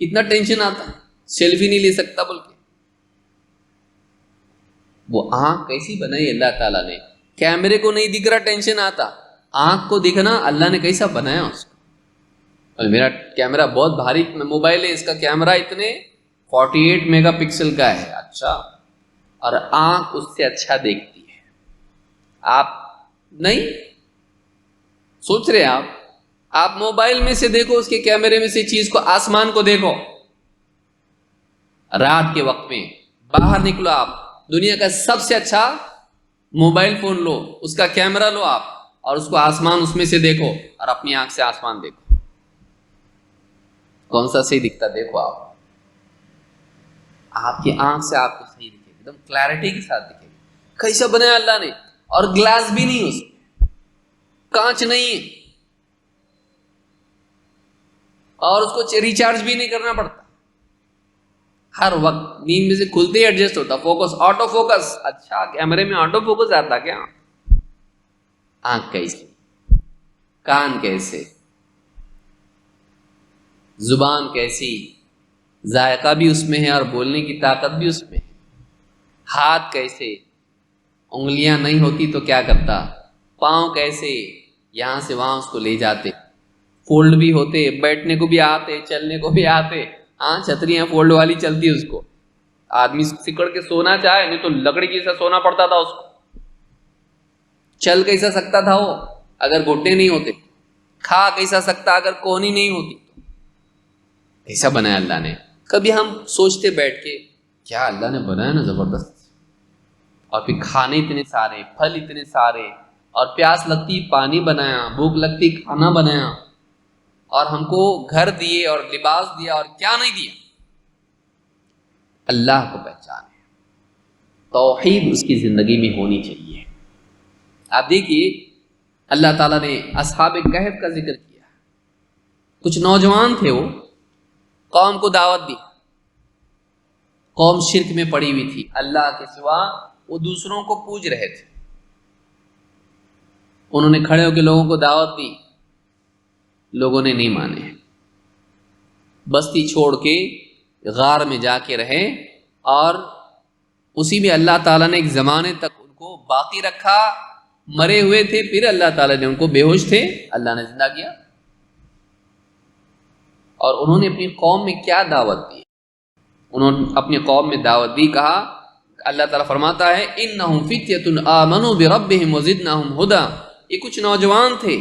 کتنا ٹینشن آتا، سیلفی نہیں لے سکتا بول کے۔ وہ آنکھ کیسی بنائی اللہ تعالیٰ نے، کیمرے کو نہیں دکھ رہا ٹینشن آتا، آنکھ کو دکھنا اللہ نے کیسا بنایا اس کو۔ اور میرا کیمرہ بہت بھاری موبائل ہے، اس کا کیمرہ اتنے 48 میگا پکسل کا ہے، اچھا، اور آنکھ اس سے اچھا دیکھتی ہے۔ آپ نہیں سوچ رہے، آپ موبائل میں سے دیکھو، اس کے کیمرے میں سے چیز کو، آسمان کو دیکھو، رات کے وقت میں باہر نکلو، آپ دنیا کا سب سے اچھا موبائل فون لو، اس کا کیمرہ لو آپ، اور اس کو آسمان اس میں سے دیکھو، اور اپنی آنکھ سے آسمان دیکھو، کون سا صحیح دکھتا دیکھو آپ کی آنکھ سے آپ کو صحیح دکھے، ایک دم کلیئرٹی کے ساتھ دکھے گا۔ کیسا بنایا اللہ نے، اور گلاس بھی نہیں، اس میں کانچ نہیں ہے، اور اس کو ریچارج بھی نہیں کرنا پڑتا، ہر وقت نیند میں سے کھلتے ہی ایڈجسٹ ہوتا، فوکس، آٹو فوکس۔ اچھا، کیمرے میں آٹو فوکس آتا کیا؟ آنکھ کیسی، کان کیسے، زبان کیسی، ذائقہ بھی اس میں ہے اور بولنے کی طاقت بھی اس میں ہے، ہاتھ کیسے، انگلیاں نہیں ہوتی تو کیا کرتا، پاؤں کیسے، یہاں سے وہاں اس کو لے جاتے، فولڈ بھی ہوتے، بیٹھنے کو بھی آتے، چلنے کو بھی آتے، ہاں چھتریاں فولڈ والی چلتی اس کو، آدمی سکڑ کے سونا چاہے نہیں تو لکڑی جیسا سونا پڑتا تھا اس کو، چل کیسا سکتا تھا وہ اگر گھٹنے نہیں ہوتے، کھا کیسا سکتا اگر کونی نہیں ہوتی، ایسا بنایا اللہ نے۔ کبھی ہم سوچتے بیٹھ کے کیا اللہ نے بنایا نا زبردست، اور پھر کھانے اتنے سارے، پھل اتنے سارے، اور پیاس لگتی پانی بنایا، بھوک لگتی کھانا بنایا، اور ہم کو گھر دیے اور لباس دیا، اور کیا نہیں دیا۔ اللہ کو پہچانے، توحید اس کی زندگی میں ہونی چاہیے۔ آپ دیکھیے اللہ تعالیٰ نے اصحاب کہف کا ذکر کیا، کچھ نوجوان تھے، وہ قوم کو دعوت دی، قوم شرک میں پڑی ہوئی تھی، اللہ کے سوا وہ دوسروں کو پوج رہے تھے، انہوں نے کھڑے ہو کے لوگوں کو دعوت دی، لوگوں نے نہیں مانے، بستی چھوڑ کے غار میں جا کے رہے، اور اسی میں اللہ تعالیٰ نے ایک زمانے تک ان کو باقی رکھا، مرے ہوئے تھے، پھر اللہ تعالیٰ نے ان کو، بے ہوش تھے، اللہ نے زندہ کیا۔ اور انہوں نے اپنی قوم میں کیا دعوت دی، انہوں نے اپنی قوم میں دعوت دی، کہا اللہ تعالیٰ فرماتا ہے انہم فتیۃ آمنوا بربہم وزدناہم ھدی، یہ کچھ نوجوان تھے،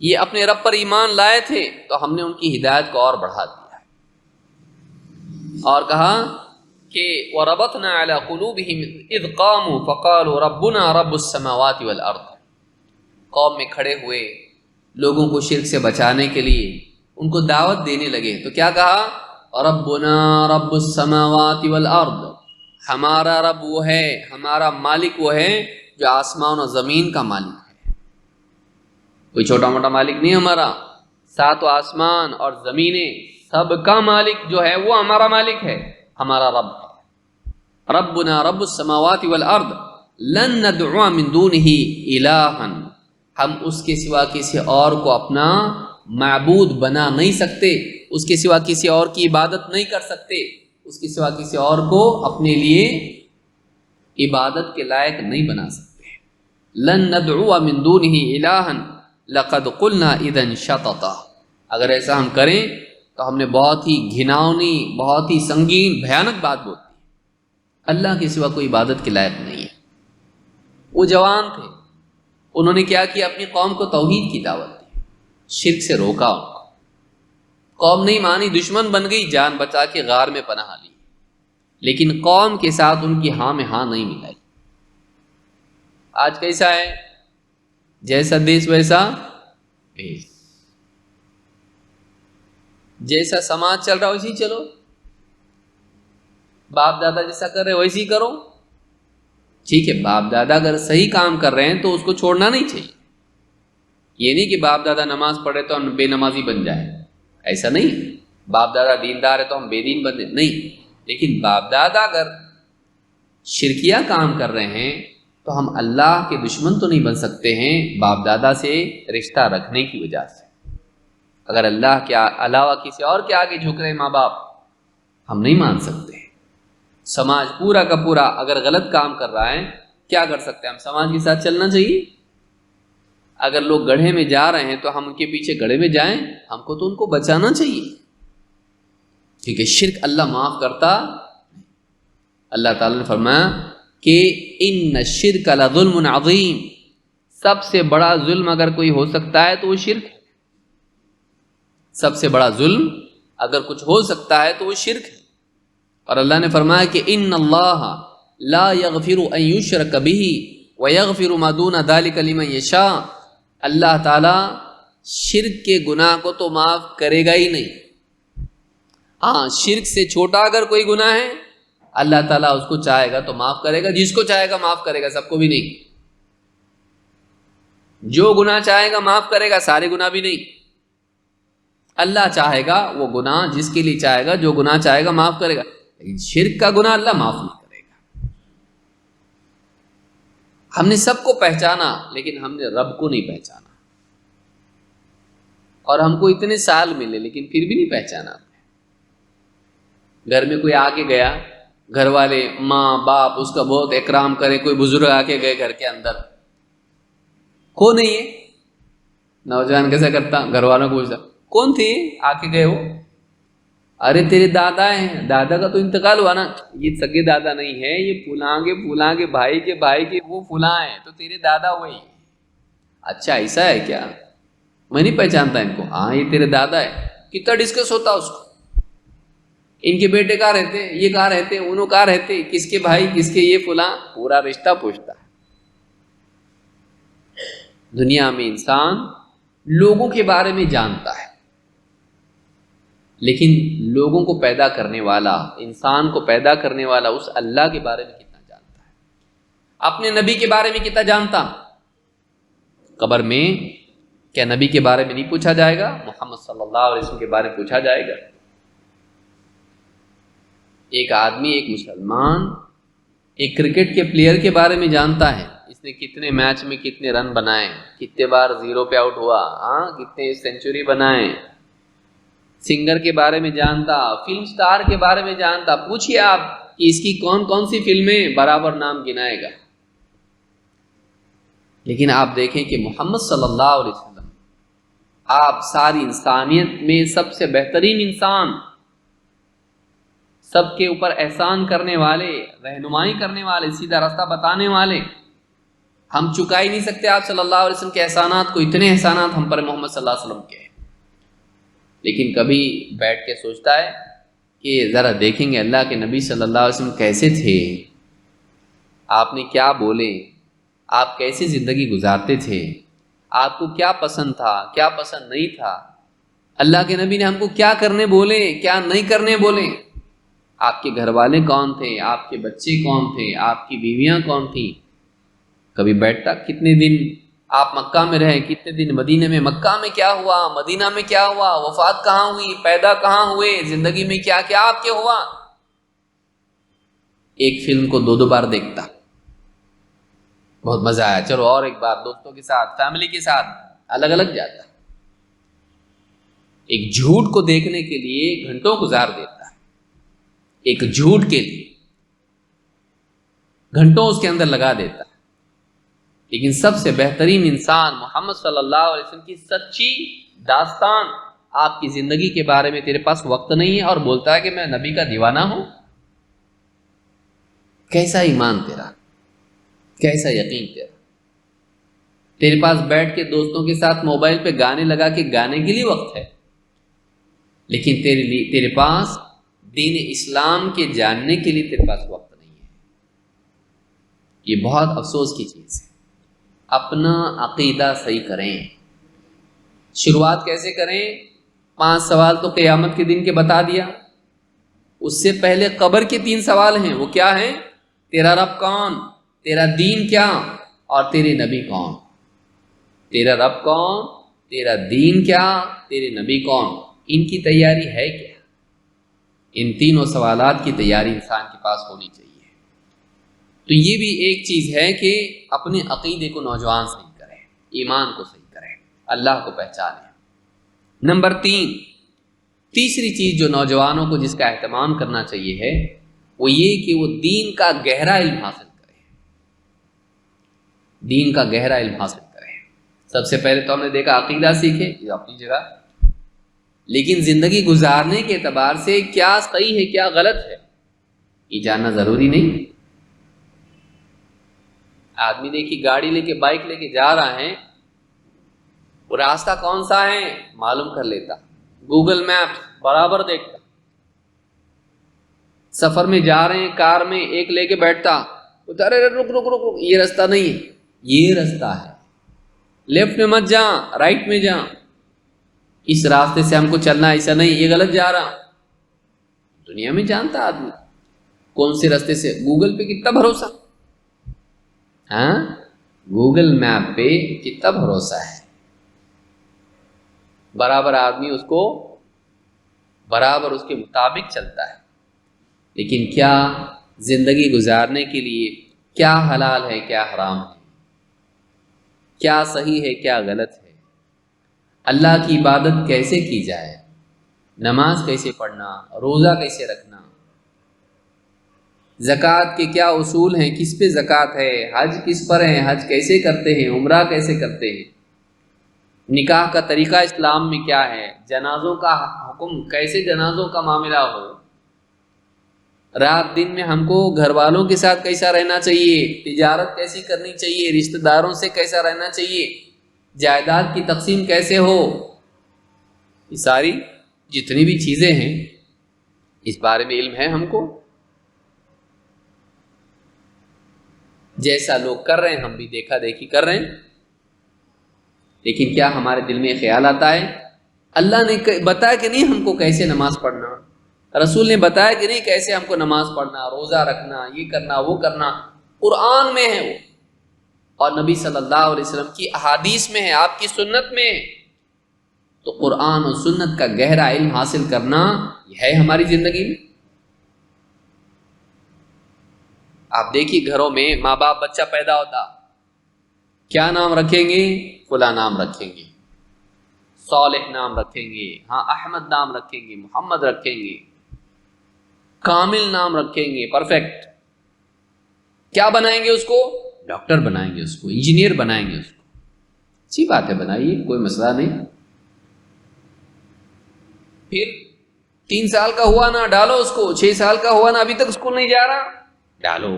یہ اپنے رب پر ایمان لائے تھے تو ہم نے ان کی ہدایت کو اور بڑھا دیا، اور کہا کہ وَرَبَطْنَا عَلَى قُلُوبِهِمْ إِذْ قَامُوا فَقَالُوا رَبُّنَا رَبُّ السَّمَاوَاتِ وَالْأَرْضِ، قوم میں کھڑے ہوئے لوگوں کو شرک سے بچانے کے لیے، ان کو دعوت دینے لگے، تو کیا کہا، ربنا رب السماوات والارض، ہمارا رب وہ ہے، ہمارا مالک وہ ہے جو آسمان اور زمین کا مالک ہے، کوئی چھوٹا موٹا مالک نہیں ہمارا، سات آسمان اور زمینیں سب کا مالک جو ہے وہ ہمارا مالک ہے، ہمارا رب ہے۔ ربنا رب السماوات والارض لن ندعو من دونه الہا، ہم اس کے سوا کسی اور کو اپنا معبود بنا نہیں سکتے، اس کے سوا کسی اور کی عبادت نہیں کر سکتے، اس کے سوا کسی اور کو اپنے لیے عبادت کے لائق نہیں بنا سکتے۔ لن ندعو من دونه الہا لقد قلنا اذا شططا، اگر ایسا ہم کریں تو ہم نے بہت ہی گھناؤنی، بہت ہی سنگین، بھیانک بات بولی، اللہ کے سوا کوئی عبادت کے لائق نہیں ہے۔ وہ جوان تھے، انہوں نے کیا کیا، اپنی قوم کو توحید کی دعوت دی، شرک سے روکا ان کو، قوم نہیں مانی، دشمن بن گئی، جان بچا کے غار میں پناہ لی، لیکن قوم کے ساتھ ان کی ہاں میں ہاں نہیں ملائی۔ آج کیسا ہے، جیسا دیش ویسا بھیس، جیسا سماج چل رہا ویسے ہی چلو، باپ دادا جیسا کر رہے ویسے ہی کرو، ٹھیک ہے، باپ دادا اگر صحیح کام کر رہے ہیں تو اس کو چھوڑنا نہیں چاہیے، یہ نہیں کہ باپ دادا نماز پڑھے تو ہم بے نمازی بن جائیں، ایسا نہیں، باپ دادا دیندار ہے تو ہم بے دین بن جائیں، نہیں، لیکن باپ دادا اگر شرکیہ کام کر رہے ہیں تو ہم اللہ کے دشمن تو نہیں بن سکتے ہیں باپ دادا سے رشتہ رکھنے کی وجہ سے۔ اگر اللہ کے علاوہ کسی اور کے آگے جھک رہے ماں باپ، ہم نہیں مان سکتے۔ سماج پورا کا پورا اگر غلط کام کر رہا ہے، کیا کر سکتے ہیں، ہم سماج کے ساتھ چلنا چاہیے۔ اگر لوگ گڑھے میں جا رہے ہیں تو ہم ان کے پیچھے گڑھے میں جائیں، ہم کو تو ان کو بچانا چاہیے، کیونکہ شرک اللہ معاف کرتا۔ اللہ تعالیٰ نے فرمایا کہ ان الشرک لظلم عظیم، سب سے بڑا ظلم اگر کوئی ہو سکتا ہے تو وہ شرک ہے، سب سے بڑا ظلم اگر کچھ ہو سکتا ہے تو وہ شرک ہے۔ اور اللہ نے فرمایا کہ ان اللہ لا یغفر ان یشرک بہ ویغفر ما دون ذلک لمن یشاء، اللہ تعالیٰ شرک کے گناہ کو تو معاف کرے گا ہی نہیں، ہاں شرک سے چھوٹا اگر کوئی گناہ ہے اللہ تعالیٰ اس کو چاہے گا تو معاف کرے گا، جس کو چاہے گا معاف کرے گا، سب کو بھی نہیں، جو گناہ چاہے گا معاف کرے گا، سارے گناہ بھی نہیں، اللہ چاہے گا وہ گناہ جس کے لیے چاہے گا، جو گناہ چاہے گا معاف کرے گا، لیکن شرک کا گناہ اللہ معاف نہیں کرے گا۔ ہم نے سب کو پہچانا لیکن ہم نے رب کو نہیں پہچانا، اور ہم کو اتنے سال ملے لیکن پھر بھی نہیں پہچانا. گھر میں کوئی آ کے گیا، گھر والے ماں باپ اس کا بہت اکرام کرے، کوئی بزرگ آ کے گئے گھر کے اندر، کون ہے یہ؟ نوجوان کیسا کرتا، گھر والوں کو پوچھتا کون تھے آ کے گئے وہ؟ ارے تیرے دادا ہیں. دادا کا تو انتقال ہوا نا. یہ سگے دادا نہیں ہے، یہ فلاں کے بھائی کے بھائی کے وہ فلاں ہیں، تو تیرے دادا وہی. اچھا ایسا ہے کیا؟ میں نہیں پہچانتا ان کو. ہاں یہ تیرے دادا ہے. کتنا ڈسکس ہوتا اس کو، ان کے بیٹے کہاں رہتے، یہ کہاں رہتے، انہوں کہاں رہتے، کس کے بھائی، کس کے یہ فلاں، پورا رشتہ پوچھتا ہے. دنیا میں انسان لوگوں کے بارے میں جانتا ہے، لیکن لوگوں کو پیدا کرنے والا، انسان کو پیدا کرنے والا اس اللہ کے بارے میں کتنا جانتا ہے؟ اپنے نبی کے بارے میں کتنا جانتا؟ قبر میں کیا نبی کے بارے میں نہیں پوچھا جائے گا؟ محمد صلی اللہ علیہ وسلم کے بارے میں پوچھا جائے گا. ایک آدمی، ایک مسلمان ایک کرکٹ کے پلیئر کے بارے میں جانتا ہے، اس نے کتنے میچ میں کتنے رن بنائے، کتنے بار زیرو پہ آؤٹ ہوا، کتنے سینچری بنائے. سنگر کے بارے میں جانتا، فلم سٹار کے بارے میں جانتا. پوچھئے آپ کہ اس کی کون کون سی فلمیں، برابر نام گنائے گا. لیکن آپ دیکھیں کہ محمد صلی اللہ علیہ وسلم، آپ ساری انسانیت میں سب سے بہترین انسان، سب کے اوپر احسان کرنے والے، رہنمائی کرنے والے، سیدھا راستہ بتانے والے. ہم چکا ہی نہیں سکتے آپ صلی اللہ علیہ وسلم کے احسانات کو. اتنے احسانات ہم پر محمد صلی اللہ علیہ وسلم کے ہیں. لیکن کبھی بیٹھ کے سوچتا ہے کہ ذرا دیکھیں گے اللہ کے نبی صلی اللہ علیہ وسلم کیسے تھے، آپ نے کیا بولے، آپ کیسی زندگی گزارتے تھے، آپ کو کیا پسند تھا، کیا پسند نہیں تھا، اللہ کے نبی نے ہم کو کیا کرنے بولے، کیا نہیں کرنے بولے. آپ کے گھر والے کون تھے، آپ کے بچے کون تھے، آپ کی بیویاں کون تھیں. کبھی بیٹھتا کتنے دن آپ مکہ میں رہے، کتنے دن مدینہ میں، مکہ میں کیا ہوا، مدینہ میں کیا ہوا، وفات کہاں ہوئی، پیدا کہاں ہوئے، زندگی میں کیا کیا آپ کے ہوا. ایک فلم کو 2 بار دیکھتا، بہت مزہ آیا، چلو اور ایک بار دوستوں کے ساتھ، فیملی کے ساتھ، الگ الگ جاتا. ایک جھوٹ کو دیکھنے کے لیے گھنٹوں گزار دیتا ہے، ایک جھوٹ کے لیے گھنٹوں اس کے اندر لگا دیتا ہے. لیکن سب سے بہترین انسان محمد صلی اللہ علیہ وسلم کی سچی داستان، آپ کی زندگی کے بارے میں تیرے پاس وقت نہیں ہے اور بولتا ہے کہ میں نبی کا دیوانہ ہوں. کیسا ایمان تیرا، کیسا یقین تیرا. تیرے پاس بیٹھ کے دوستوں کے ساتھ موبائل پہ گانے لگا کے گانے کے لیے وقت ہے، لیکن تیرے پاس دین اسلام کے جاننے کے لیے تیرے پاس وقت نہیں ہے. یہ بہت افسوس کی چیز ہے. اپنا عقیدہ صحیح کریں. شروعات کیسے کریں؟ 5 سوال تو قیامت کے دن کے بتا دیا. اس سے پہلے قبر کے 3 سوال ہیں. وہ کیا ہیں؟ تیرا رب کون، تیرا دین کیا، اور تیرے نبی کون. تیرا رب کون، تیرا دین کیا، تیرے نبی کون. ان کی تیاری ہے کیا؟ ان تینوں سوالات کی تیاری انسان کے پاس ہونی چاہیے. تو یہ بھی ایک چیز ہے کہ اپنے عقیدے کو نوجوان صحیح کرے، ایمان کو صحیح کرے، اللہ کو پہچانے. نمبر 3، تیسری چیز جو نوجوانوں کو جس کا اہتمام کرنا چاہیے ہے وہ یہ کہ وہ دین کا گہرا علم حاصل کرے. دین کا گہرا علم حاصل کرے. سب سے پہلے تو ہم نے دیکھا عقیدہ سیکھے، یہ اپنی جگہ، لیکن زندگی گزارنے کے اعتبار سے کیا صحیح ہے کیا غلط ہے یہ جاننا ضروری نہیں. آدمی دیکھی گاڑی لے کے، بائک لے کے جا رہا ہے، وہ راستہ کون سا ہے معلوم کر لیتا، گوگل میپ برابر دیکھتا. سفر میں جا رہے ہیں کار میں، ایک لے کے بیٹھتا، ارے رک رک رک رک، یہ راستہ نہیں ہے، یہ راستہ ہے، لیفٹ میں مت جا، رائٹ میں جا، اس راستے سے ہم کو چلنا، ایسا نہیں، یہ غلط جا رہا. دنیا میں جانتا آدمی کون سے راستے سے. گوگل پہ کتنا بھروسہ، گوگل میپ پہ کتنا بھروسہ ہے. برابر آدمی اس کو برابر اس کے مطابق چلتا ہے. لیکن کیا زندگی گزارنے کے لیے کیا حلال ہے کیا حرام ہے، کیا صحیح ہے کیا غلط ہے، اللہ کی عبادت کیسے کی جائے، نماز کیسے پڑھنا، روزہ کیسے رکھنا، زکوٰۃ کے کیا اصول ہیں، کس پہ زکوٰۃ ہے، حج کس پر ہے، حج کیسے کرتے ہیں، عمرہ کیسے کرتے ہیں، نکاح کا طریقہ اسلام میں کیا ہے، جنازوں کا حکم، کیسے جنازوں کا معاملہ ہو، رات دن میں ہم کو گھر والوں کے ساتھ کیسا رہنا چاہیے، تجارت کیسی کرنی چاہیے، رشتہ داروں سے کیسا رہنا چاہیے، جائیداد کی تقسیم کیسے ہو، یہ ساری جتنی بھی چیزیں ہیں اس بارے میں علم ہے ہم کو. جیسا لوگ کر رہے ہیں ہم بھی دیکھا دیکھی کر رہے ہیں، لیکن کیا ہمارے دل میں خیال آتا ہے اللہ نے بتایا کہ نہیں ہم کو کیسے نماز پڑھنا، رسول نے بتایا کہ نہیں کیسے ہم کو نماز پڑھنا، روزہ رکھنا، یہ کرنا وہ کرنا، قرآن میں ہے وہ، اور نبی صلی اللہ علیہ وسلم کی احادیث میں ہے، آپ کی سنت میں ہے. تو قرآن اور سنت کا گہرا علم حاصل کرنا یہ ہے ہماری زندگی میں. آپ دیکھیے گھروں میں ماں باپ بچہ پیدا ہوتا، کیا نام رکھیں گے، فلاں نام رکھیں گے، صالح نام رکھیں گے، ہاں احمد نام رکھیں گے، محمد رکھیں گے، کامل نام رکھیں گے، پرفیکٹ. کیا بنائیں گے اس کو، ڈاکٹر بنائیں گے، اس کو انجینئر بنائیں گے، اس کو اچھی بات ہے بنائیے، کوئی مسئلہ نہیں. پھر 3 سال کا ہوا نا ڈالو اس کو، 6 سال کا ہوا نا ابھی تک اسکول نہیں جا رہا ڈالو،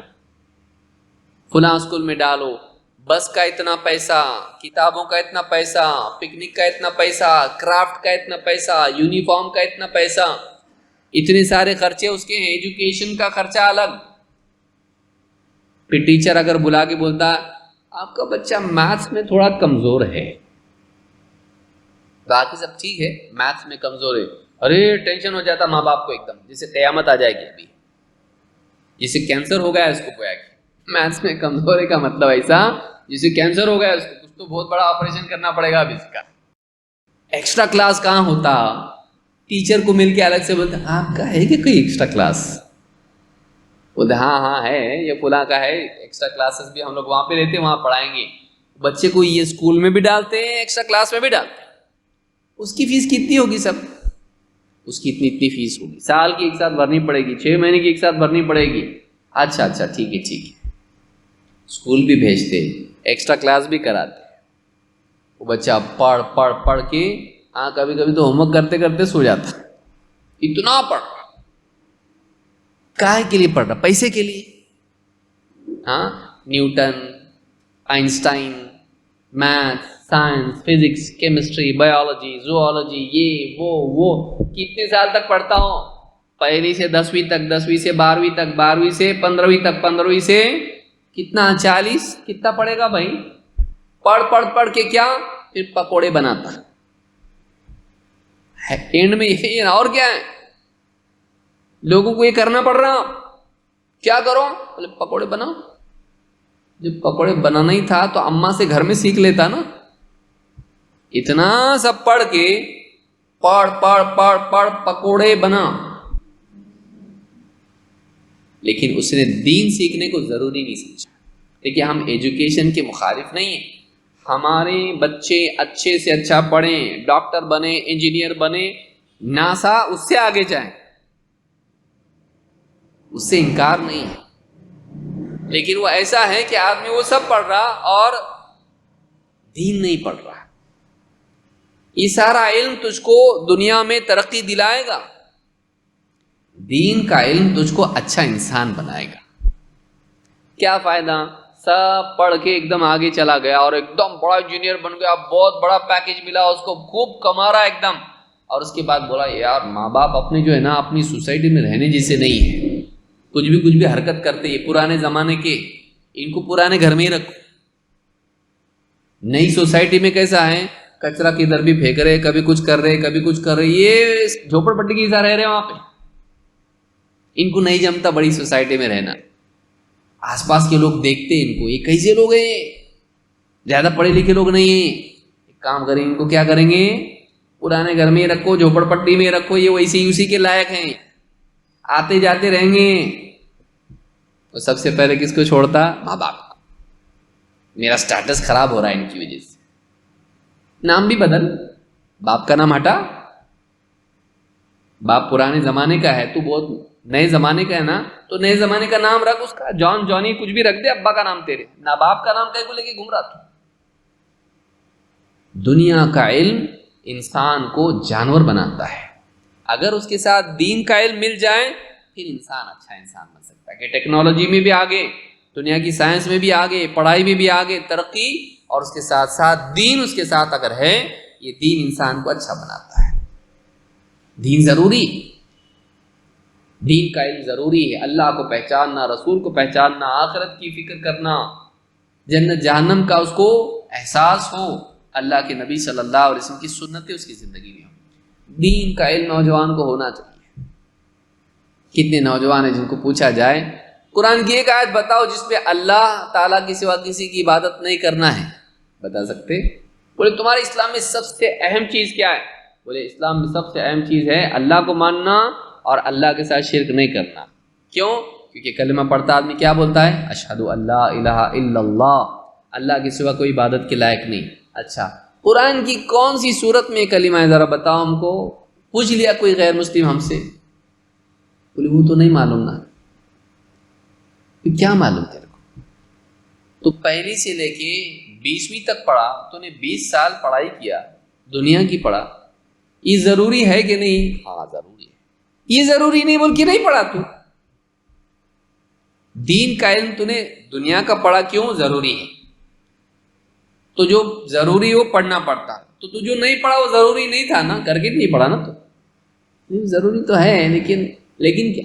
فلاں اسکول میں ڈالو، بس کا اتنا پیسہ، کتابوں کا اتنا پیسہ، پکنک کا اتنا پیسہ، کرافٹ کا اتنا پیسہ، یونیفارم کا اتنا پیسہ، اتنے سارے خرچے اس کے ہیں، ایجوکیشن کا خرچہ الگ. پھر ٹیچر اگر بلا کے بولتا آپ کا بچہ میتھس میں تھوڑا کمزور ہے، باقی سب ٹھیک ہے میتھس میں کمزور ہے، ارے ٹینشن ہو جاتا ماں باپ کو ایک دم، جیسے قیامت آ جائے گی، ابھی جسے کینسر ہو گیا اس کو گویا کہ میتھس میں کمزوری کا مطلب ایسا جسے کینسر ہو گیا اس کو کچھ تو بہت بڑا آپریشن کرنا پڑے گا اب اس کا. ایکسٹرا کلاس کہاں ہوتا، ٹیچر کو مل کے الگ سے بولتے آپ کا ہے کہ کوئی ایکسٹرا کلاس، بولتے ہاں ہے یہ فلاں کا ہے، ایکسٹرا کلاسز بھی ہم لوگ وہاں پہ لیتے ہیں، وہاں پڑھائیں گے. بچے کو یہ اسکول میں بھی ڈالتے ہیں، ایکسٹرا کلاس میں بھی ڈالتے ہیں. اس کی فیس کتنی ہوگی، سب اس کی اتنی فیس ہوگی، سال کی ایک ساتھ بھرنی پڑے گی، 6 مہینے کی ایک ساتھ بھرنی پڑے گی. اچھا ٹھیک ہے اسکول بھی بھیجتے، ایکسٹرا کلاس بھی کراتے. وہ بچہ پڑھ کے کبھی کبھی تو ہوم ورک کرتے کرتے سو جاتا، اتنا پڑھ رہا. کاہے کے لیے پڑھ رہا، پیسے کے لیے. Newton, Einstein, math, science, physics, chemistry, biology, zoology, یہ وہ کتنے سال تک پڑھتا ہوں، پہلی سے 10ویں تک، 10ویں سے 12ویں تک، 12ویں سے 15ویں تک، 15ویں سے کتنا 40، کتنا پڑھے گا بھائی. پڑھ کے کیا پھر پکوڑے بناتا ہے اینڈ میں، یہ اور کیا ہے، لوگوں کو یہ کرنا پڑ رہا، کیا کرو بولے پکوڑے بناؤ. جب پکوڑے بنانا ہی تھا تو اماں سے گھر میں سیکھ لیتا نا. اتنا سب پڑھ کے پڑھ پکوڑے بنا، لیکن اس نے دین سیکھنے کو ضروری نہیں سمجھا. دیکھیے ہم ایجوکیشن کے مخالف نہیں ہیں، ہمارے بچے اچھے سے اچھا پڑھیں، ڈاکٹر بنے، انجینئر بنے، ناسا اس سے آگے جائیں، اس سے انکار نہیں ہے. لیکن وہ ایسا ہے کہ آدمی وہ سب پڑھ رہا اور دین نہیں پڑھ رہا. یہ سارا علم تجھ کو دنیا میں ترقی دلائے گا، دین کا علم تجھ کو اچھا انسان بنائے گا. کیا فائدہ، سب پڑھ کے ایک دم آگے چلا گیا اور ایک دم بڑا انجینئر بن گیا، بہت بڑا پیکج ملا اس کو، خوب کما رہا ایک دم، اور اس کے بعد بولا یار ماں باپ اپنے جو ہے نا اپنی سوسائٹی میں رہنے جیسے نہیں ہے، کچھ بھی حرکت کرتے ہیں پرانے زمانے کے، ان کو پرانے گھر میں ہی رکھو. نئی سوسائٹی میں کیسا ہے، کچرا کدھر بھی پھینک رہے، کبھی کچھ کر رہے، یہ جھوپڑ پٹی کی رہ رہے وہاں پہ، ان کو نہیں جمتا بڑی سوسائٹی میں رہنا. آس پاس کے لوگ دیکھتے ہیں ان کو، یہ کیسے لوگ ہیں، زیادہ پڑھے لکھے لوگ نہیں ہیں. ایک کام کریں ان کو کیا کریں گے، پرانے گھر میں رکھو، جھوپڑ پٹی میں رکھو، یہ ویسے اسی کے لائق ہیں، آتے جاتے رہیں گے. تو سب سے پہلے کس کو چھوڑتا، ماں باپ کو. میرا سٹیٹس خراب ہو رہا ہے ان کی وجہ سے، نام بھی بدل، باپ کا نام ہٹا. باپ پرانے زمانے کا ہے، تو بہت نئے زمانے کا ہے نا، تو نئے زمانے کا نام رکھ، اس کا جان جانی کچھ بھی رکھ دے، ابا کا نام تیرے، نہ باپ کا نام کہیں کو لے کے گھوم رہا تو. دنیا کا علم انسان کو جانور بناتا ہے. اگر اس کے ساتھ دین کا علم مل جائے پھر انسان اچھا انسان بن سکتا ہے. کہ ٹیکنالوجی میں بھی آگے، دنیا کی سائنس میں بھی آگے، پڑھائی میں بھی آگے ترقی، اور اس کے ساتھ ساتھ دین اس کے ساتھ اگر ہے، یہ دین انسان کو اچھا بناتا ہے. دین ضروری، دین کا علم ضروری ہے. اللہ کو پہچاننا، رسول کو پہچاننا، آخرت کی فکر کرنا، جنت جہنم کا اس کو احساس ہو، اللہ کے نبی صلی اللہ علیہ وسلم کی سنتیں اس کی زندگی میں ہوں. دین کا علم نوجوان کو ہونا چاہیے. کتنے نوجوان ہیں جن کو پوچھا جائے قرآن کی ایک آیت بتاؤ جس پہ اللہ تعالیٰ کے سوا کسی کی عبادت نہیں کرنا ہے، بتا سکتے؟ بولے تمہارے اسلام میں سب سے اہم چیز کیا ہے؟ بولے اسلام میں سب سے اہم چیز ہے اللہ کو ماننا اور اللہ کے ساتھ شرک نہیں کرنا. کیوں؟ کیونکہ کلمہ پڑھتا آدمی کیا بولتا ہے؟ اشہد ان لا الہ الا اللہ، اللہ کے سوا کوئی عبادت کے لائق نہیں. اچھا، قرآن کی کون سی صورت میں کلمہ ہے ذرا بتاؤ ہم کو. پوچھ لیا کوئی غیر مسلم ہم سے، بولے وہ تو نہیں معلوم نا. کیا معلوم تیرے کو؟ تو پہلی سے لے کے 20ویں تک پڑھا، تو نے 20 سال پڑھائی کیا، دنیا کی پڑھا. یہ ضروری ہے کہ نہیں؟ ہاں ضروری ہے. یہ ضروری نہیں بول کے نہیں پڑھا تو. دین کا علم تو نے دنیا کا پڑھا، کیوں ضروری ہے؟ تو جو ضروری ہو پڑھنا پڑتا، تو جو نہیں پڑھا وہ ضروری نہیں تھا نا، کر کے نہیں پڑھا نا. تو ضروری تو ہے لیکن کیا؟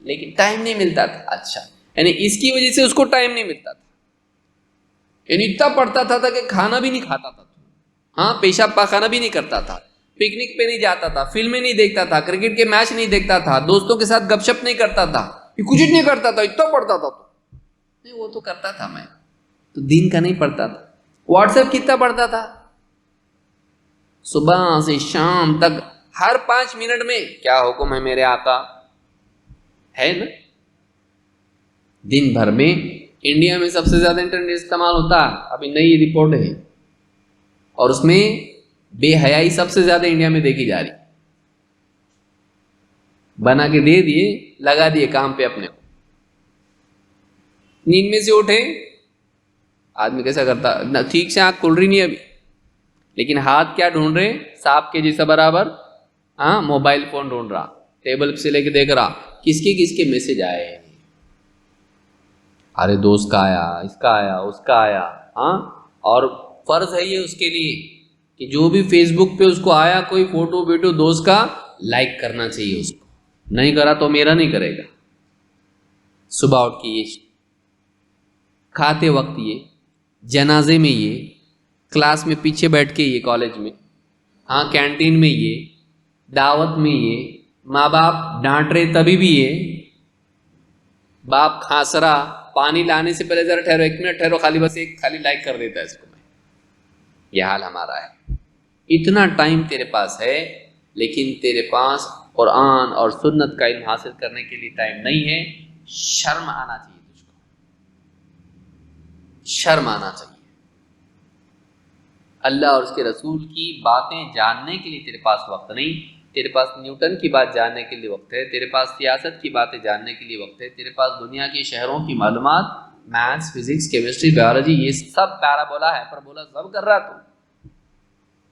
لیکن ٹائم نہیں ملتا تھا. اچھا، یعنی اس کی وجہ سے اس کو ٹائم نہیں ملتا تھا. یعنی اتنا پڑھتا تھا کہ کھانا بھی نہیں کھاتا تھا، ہاں پیشاب پاخانہ بھی نہیں کرتا تھا، پکنک پہ نہیں جاتا تھا، فلمیں نہیں دیکھتا تھا، کرکٹ کے میچ نہیں دیکھتا تھا، دوستوں کے ساتھ گپ شپ نہیں کرتا تھا، یہ کچھ نہیں کرتا تھا، اتنا پڑھتا تھا. تو نہیں، وہ تو کرتا تھا، میں تو دین کا نہیں پڑھتا تھا. واٹس ایپ کتنا پڑھتا تھا؟ صبح سے شام تک ہر 5 منٹ میں کیا حکم ہے میرے آقا ہے نا. دن بھر میں انڈیا میں سب سے زیادہ انٹرنیٹ استعمال ہوتا ہے، ابھی نئی رپورٹ ہے، اور اس میں بے حیائی سب سے زیادہ انڈیا میں دیکھی جا رہی. بنا کے دے دیے، لگا دیے کام پہ اپنے کو. نیند میں سے اٹھے آدمی کیسا کرتا؟ ٹھیک سے آنکھ کھل رہی نہیں ابھی، لیکن ہاتھ کیا ڈھونڈ رہے؟ سانپ کے جیسا برابر. ہاں، موبائل فون ڈھونڈ رہا، ٹیبل سے لے کے دیکھ رہا کس کے میسج آئے. ارے دوست کا آیا، اس کا آیا، اس کا آیا. ہاں، اور فرض ہے یہ اس کے لیے کہ جو بھی فیس بک پہ اس کو آیا کوئی فوٹو ویڈیو دوست کا، لائک کرنا چاہیے اس کو. نہیں کرا تو میرا نہیں کرے گا. صبح اٹھ کے یہ، کھاتے وقت یہ، جنازے میں یہ، کلاس میں پیچھے بیٹھ کے یہ، کالج میں، ہاں کینٹین میں یہ، دعوت میں یہ، ماں باپ ڈانٹ رہے تبھی بھی یہ، باپ کھانس رہا، پانی لانے سے پہلے ذرا ٹھہرو، 1 منٹ ٹھہرو، خالی بس ایک خالی لائک کر دیتا ہے اس کو. میں یہ حال ہمارا ہے. اتنا ٹائم تیرے پاس ہے لیکن تیرے پاس قرآن اور سنت کا علم حاصل کرنے کے لیے ٹائم نہیں ہے. شرم آنا چاہیے تجھ کو، شرم آنا چاہیے. اللہ اور اس کے رسول کی باتیں جاننے کے لیے تیرے پاس وقت نہیں. تیرے پاس نیوٹن کی بات جاننے کے لیے وقت ہے، تیرے پاس سیاست کی باتیں جاننے کے لیے وقت ہے، تیرے پاس دنیا کے شہروں کی معلومات، میتھس، فزکس، کیمسٹری، بایولوجی، یہ سب پیرابولا ہے، ہائپربولا سب کر رہا تو.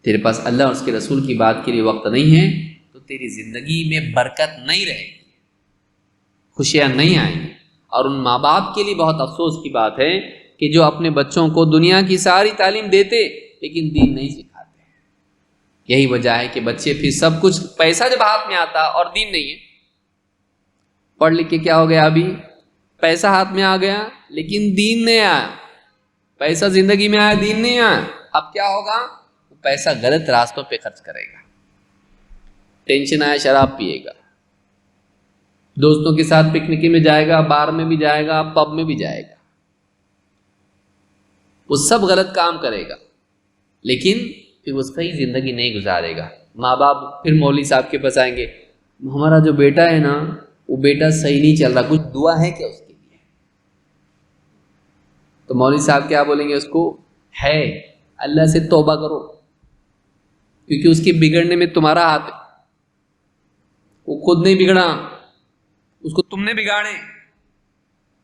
تیرے پاس اللہ اور اس کے رسول کی بات کے لیے وقت نہیں ہے تو تیری زندگی میں برکت نہیں رہے گی، خوشیاں نہیں آئیں گی. اور ان ماں باپ کے لیے بہت افسوس کی بات ہے کہ جو اپنے بچوں کو دنیا کی ساری تعلیم دیتے لیکن دین نہیں سکھاتے. یہی وجہ ہے کہ بچے پھر سب کچھ، پیسہ جب ہاتھ میں آتا اور دین نہیں ہے، پڑھ لکھ کے کیا ہو گیا؟ ابھی پیسہ ہاتھ میں آ گیا لیکن دین نہیں آیا. پیسہ زندگی میں آیا، دین نہیں آیا. اب کیا ہوگا؟ پیسہ غلط راستوں پہ خرچ کرے گا، ٹینشن آیا شراب پیے گا، دوستوں کے ساتھ پکنک میں جائے گا، بار میں بھی جائے گا، پب میں بھی جائے گا، وہ سب غلط کام کرے گا لیکن پھر وہ صحیح زندگی نہیں گزارے گا. ماں باپ پھر مولوی صاحب کے پاس آئیں گے، ہمارا جو بیٹا ہے نا وہ بیٹا صحیح نہیں چل رہا، کچھ دعا ہے کیا اس کے لیے؟ تو مولوی صاحب کیا بولیں گے اس کو؟ ہے، اللہ سے توبہ کرو. کیونکہ اس کے بگڑنے میں تمہارا ہاتھ ہے. وہ خود نہیں بگڑا، اس کو تم نے بگاڑے.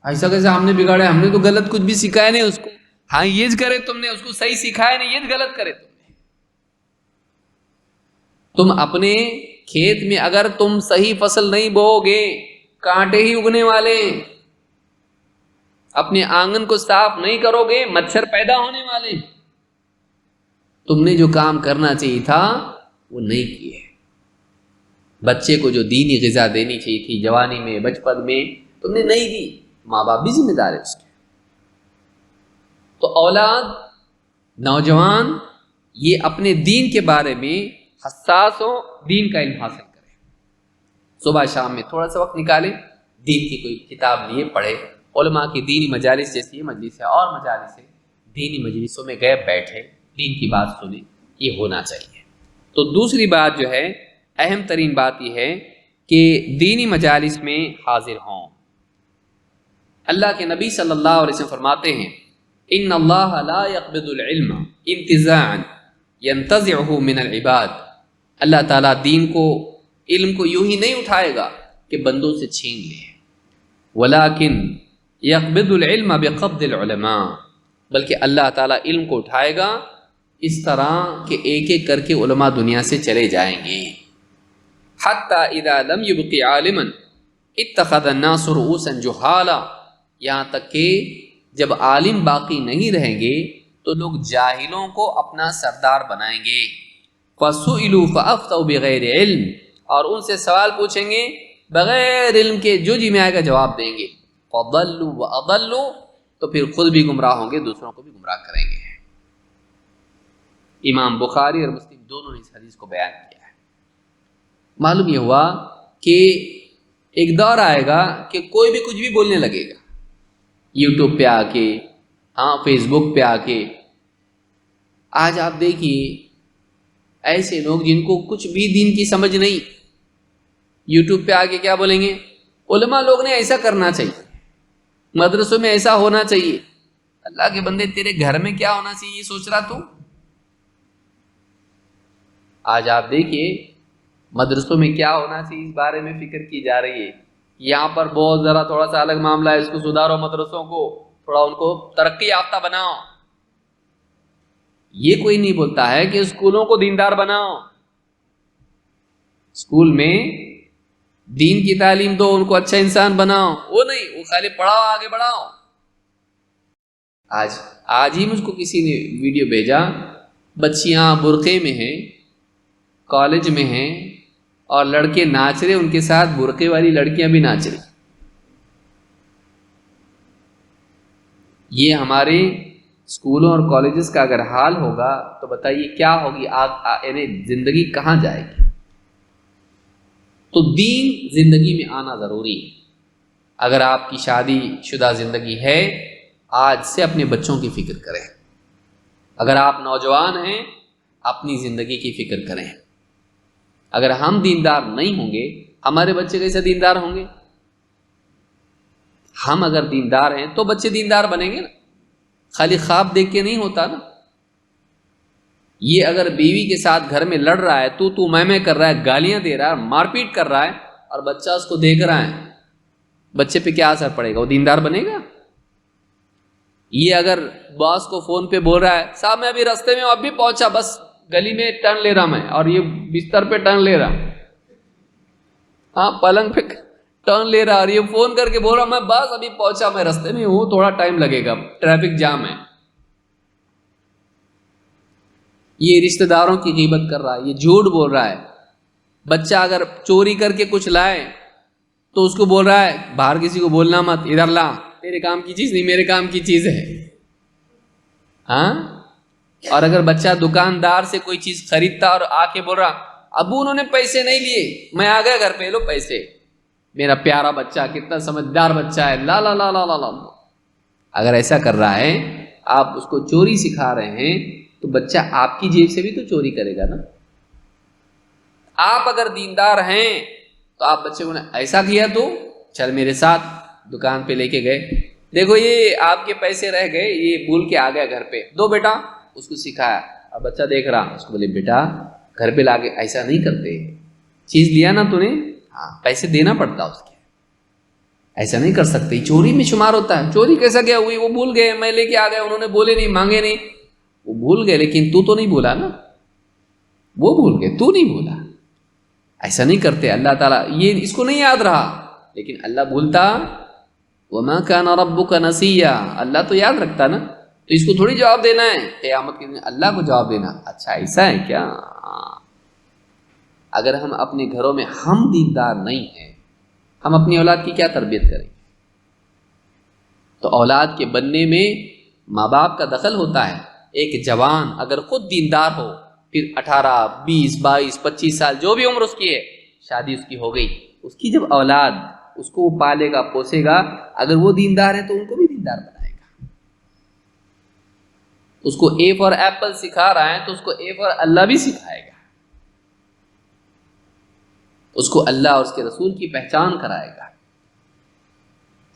ایسا کیسے ہم نے بگاڑے؟ ہم نے تو غلط کچھ بھی سکھایا نہیں اس کو. ہاں یہ کرے تم نے، اس کو صحیح سکھایا نہیں، یہ غلط کرے تم نے. تم اپنے کھیت میں اگر تم صحیح فصل نہیں بو گے، کانٹے ہی اگنے والے. اپنے آنگن کو صاف نہیں کرو گے، مچھر پیدا ہونے والے. تم نے جو کام کرنا چاہیے تھا وہ نہیں کیے. بچے کو جو دینی غذا دینی چاہیے تھی جوانی میں، بچپن میں، تم نے نہیں دی. ماں باپ بھی ذمہ دار ہے اس کے. تو اولاد، نوجوان یہ اپنے دین کے بارے میں حساس ہو، دین کا علم حاصل کریں. صبح شام میں تھوڑا سا وقت نکالیں، دین کی کوئی کتاب لیے پڑھے. علماء کی دینی مجالس جیسی یہ مجلس ہے اور مجالس ہے، دینی مجلسوں میں گئے بیٹھے، دین کی بات سنیں، یہ ہونا چاہیے. تو دوسری بات جو ہے، اہم ترین بات یہ ہے کہ دینی مجالس میں حاضر ہوں. اللہ کے نبی صلی اللہ علیہ وسلم فرماتے ہیں ان اللہ لا يقبض العلم انتزاعا ينتزعه من العباد. اللہ تعالیٰ دین کو، علم کو یوں ہی نہیں اٹھائے گا کہ بندوں سے چھین لے. ولیکن يقبض العلم بقبض العلماء، بلکہ اللہ تعالیٰ علم کو اٹھائے گا اس طرح کہ ایک ایک کر کے علماء دنیا سے چلے جائیں گے. حتی اذا لم يبق عالما اتخذ الناس رؤوسا جہالا، یہاں تک کہ جب عالم باقی نہیں رہیں گے تو لوگ جاہلوں کو اپنا سردار بنائیں گے. فَسُئِلُوا فَأَفْتَوْا بِغَيْرِ علم، اور ان سے سوال پوچھیں گے بغیر علم کے، جو جی میں آئے گا جواب دیں گے. فَضَلُّوا وَأَضَلُّوا، تو پھر خود بھی گمراہ ہوں گے، دوسروں کو بھی گمراہ کریں گے. امام بخاری اور مسلم دونوں نے اس حدیث کو بیان کیا ہے. معلوم یہ ہوا کہ ایک دور آئے گا کہ کوئی بھی کچھ بھی بولنے لگے گا، یوٹیوب پہ آ کے، ہاں فیس بک پہ آ کے. آج آپ دیکھیے ایسے لوگ جن کو کچھ بھی دین کی سمجھ نہیں، یوٹیوب پہ آ کے کیا بولیں گے؟ علماء لوگ نے ایسا کرنا چاہیے، مدرسوں میں ایسا ہونا چاہیے. اللہ کے بندے، تیرے گھر میں کیا ہونا چاہیے یہ سوچ رہا تو؟ آج آپ دیکھیے مدرسوں میں کیا ہونا چاہیے اس بارے میں فکر کی جا رہی ہے. یہاں پر بہت ذرا تھوڑا سا الگ معاملہ ہے، اس کو سدھارو، مدرسوں کو تھوڑا ان کو ترقی یافتہ بناؤ. یہ کوئی نہیں بولتا ہے کہ اسکولوں کو دیندار بناؤ. اسکول میں دین کی تعلیم دو، ان کو اچھا انسان بناؤ، وہ نہیں، وہ خالی پڑھاؤ، آگے بڑھاؤ. آج ہی مجھ کو کسی نے ویڈیو بھیجا، بچیاں برقعے میں ہیں، کالج میں ہیں، اور لڑکے ناچ رہے، ان کے ساتھ برقعے والی لڑکیاں بھی ناچ رہی. یہ ہمارے اسکولوں اور کالجز کا اگر حال ہوگا تو بتائیے کیا ہوگی، یعنی زندگی کہاں جائے گی. تو دین زندگی میں آنا ضروری ہے. اگر آپ کی شادی شدہ زندگی ہے، آج سے اپنے بچوں کی فکر کریں. اگر آپ نوجوان ہیں، اپنی زندگی کی فکر کریں. اگر ہم دیندار نہیں ہوں گے، ہمارے بچے کیسے دیندار ہوں گے؟ ہم اگر دیندار ہیں تو بچے دیندار بنیں گے نا. خالی خواب دیکھ کے نہیں ہوتا نا. یہ اگر بیوی کے ساتھ گھر میں لڑ رہا ہے، تو میں کر رہا ہے، گالیاں دے رہا ہے، مار پیٹ کر رہا ہے، اور بچہ اس کو دیکھ رہا ہے، بچے پہ کیا اثر پڑے گا؟ وہ دیندار بنے گا؟ یہ اگر باس کو فون پہ بول رہا ہے، صاحب میں ابھی راستے میں اب بھی پہنچا، بس گلی میں ٹرن لے رہا میں، اور یہ بستر پہ ٹرن لے رہا، ہاں پلنگ پہ ٹرن لے رہا، اور یہ فون کر کے بول رہا میں بس ابھی پہنچا، میں راستے میں ہوں، تھوڑا ٹائم لگے گا، ٹریفک جام ہے. یہ رشتہ داروں کی غیبت کر رہا ہے، یہ جھوٹ بول رہا ہے. بچہ اگر چوری کر کے کچھ لائے تو اس کو بول رہا ہے باہر کسی کو بولنا مت، ادھر لا، تیرے کام کی چیز نہیں، میرے کام کی چیز ہے. ہاں. اور اگر بچہ دکاندار سے کوئی چیز خریدتا اور آ کے بول رہا ابو انہوں نے پیسے نہیں لیے، میں آ گیا گھر پہ، لو پیسے. میرا پیارا بچہ، کتنا سمجھدار بچہ ہے، لا لا لا لا لا لا. اگر ایسا کر رہا ہے، آپ اس کو چوری سکھا رہے ہیں، تو بچہ آپ کی جیب سے بھی تو چوری کرے گا نا. آپ اگر دیندار ہیں تو آپ بچے کو ایسا کیا تو چل میرے ساتھ دکان پہ لے کے گئے، دیکھو یہ آپ کے پیسے رہ گئے، یہ بھول کے آ گیا گھر پہ، دو بیٹا، اس کو سکھایا. اور بچہ دیکھ رہا، اس کو بولے بیٹا گھر پہ لا کے ایسا نہیں کرتے. چیز لیا نا تو نے, ہاں پیسے دینا پڑتا اس کے, ایسا نہیں کر سکتے. چوری میں شمار ہوتا ہے. چوری کیسا کیا ہوئی, وہ بھول گئے, میں لے کے آ گیا, انہوں نے بولے نہیں, مانگے نہیں, وہ بھول گئے, لیکن تو نہیں بولا نا, وہ بھول گئے, تو نہیں بولا. ایسا نہیں کرتے. اللہ تعالیٰ یہ اس کو نہیں یاد رہا, لیکن اللہ بھولتا. وما كان ربك نسيا, اللہ تو یاد رکھتا نا, تو اس کو تھوڑی جواب دینا ہے قیامت کے دن, اللہ کو جواب دینا. اچھا ایسا ہے کیا. اگر ہم اپنے گھروں میں ہم دیندار نہیں ہیں, ہم اپنی اولاد کی کیا تربیت کریں. تو اولاد کے بننے میں ماں باپ کا دخل ہوتا ہے. ایک جوان اگر خود دیندار ہو, پھر 18 20 22 25 سال جو بھی عمر اس کی ہے, شادی اس کی ہو گئی, اس کی جب اولاد اس کو وہ پالے گا پوسے گا, اگر وہ دیندار ہے تو ان کو بھی دیندار بنائے گا. اس کو اے فار ایپل سکھا رہا ہے تو اس کو اے فار اللہ بھی سکھائے گا. اس کو اللہ اور اس کے رسول کی پہچان کرائے گا.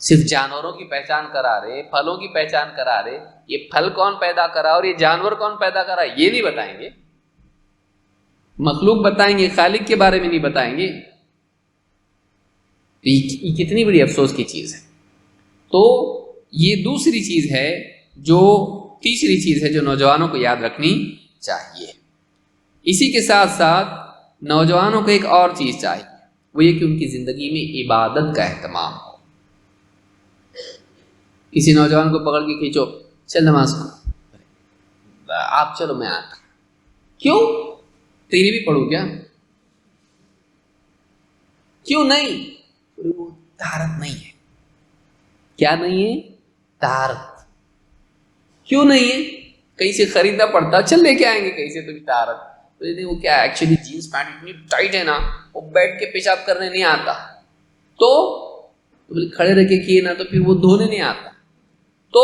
صرف جانوروں کی پہچان کرا رہے, پھلوں کی پہچان کرا رہے, یہ پھل کون پیدا کرا اور یہ جانور کون پیدا کرا یہ نہیں بتائیں گے. مخلوق بتائیں گے, خالق کے بارے میں نہیں بتائیں گے. یہ کتنی بڑی افسوس کی چیز ہے. تو یہ دوسری چیز ہے. جو تیسری چیز ہے جو نوجوانوں کو یاد رکھنی چاہیے. اسی کے ساتھ ساتھ نوجوانوں کو ایک اور چیز چاہیے, وہ یہ کہ ان کی زندگی میں عبادت کا اہتمام ہو. کسی نوجوان کو پکڑ کے کھینچو, چل نماز کو, آپ چلو میں آتا. کیوں, تیری بھی پڑھوں کیا, کیوں نہیں, وہ طہارت نہیں ہے. کیا نہیں ہے, طہارت. کیوں نہیں ہے, کہیں سے خریدنا پڑتا, چل لے کے آئیں گے کہیں سے تمہیں طہارت. وہ کیا ایکچولی جینس پینٹ اتنی ٹائٹ ہے نا, وہ بیٹھ کے پیشاب کرنے نہیں آتا, تو کھڑے رہ کے کیے نا تو پھر وہ دھونے نہیں آتا, تو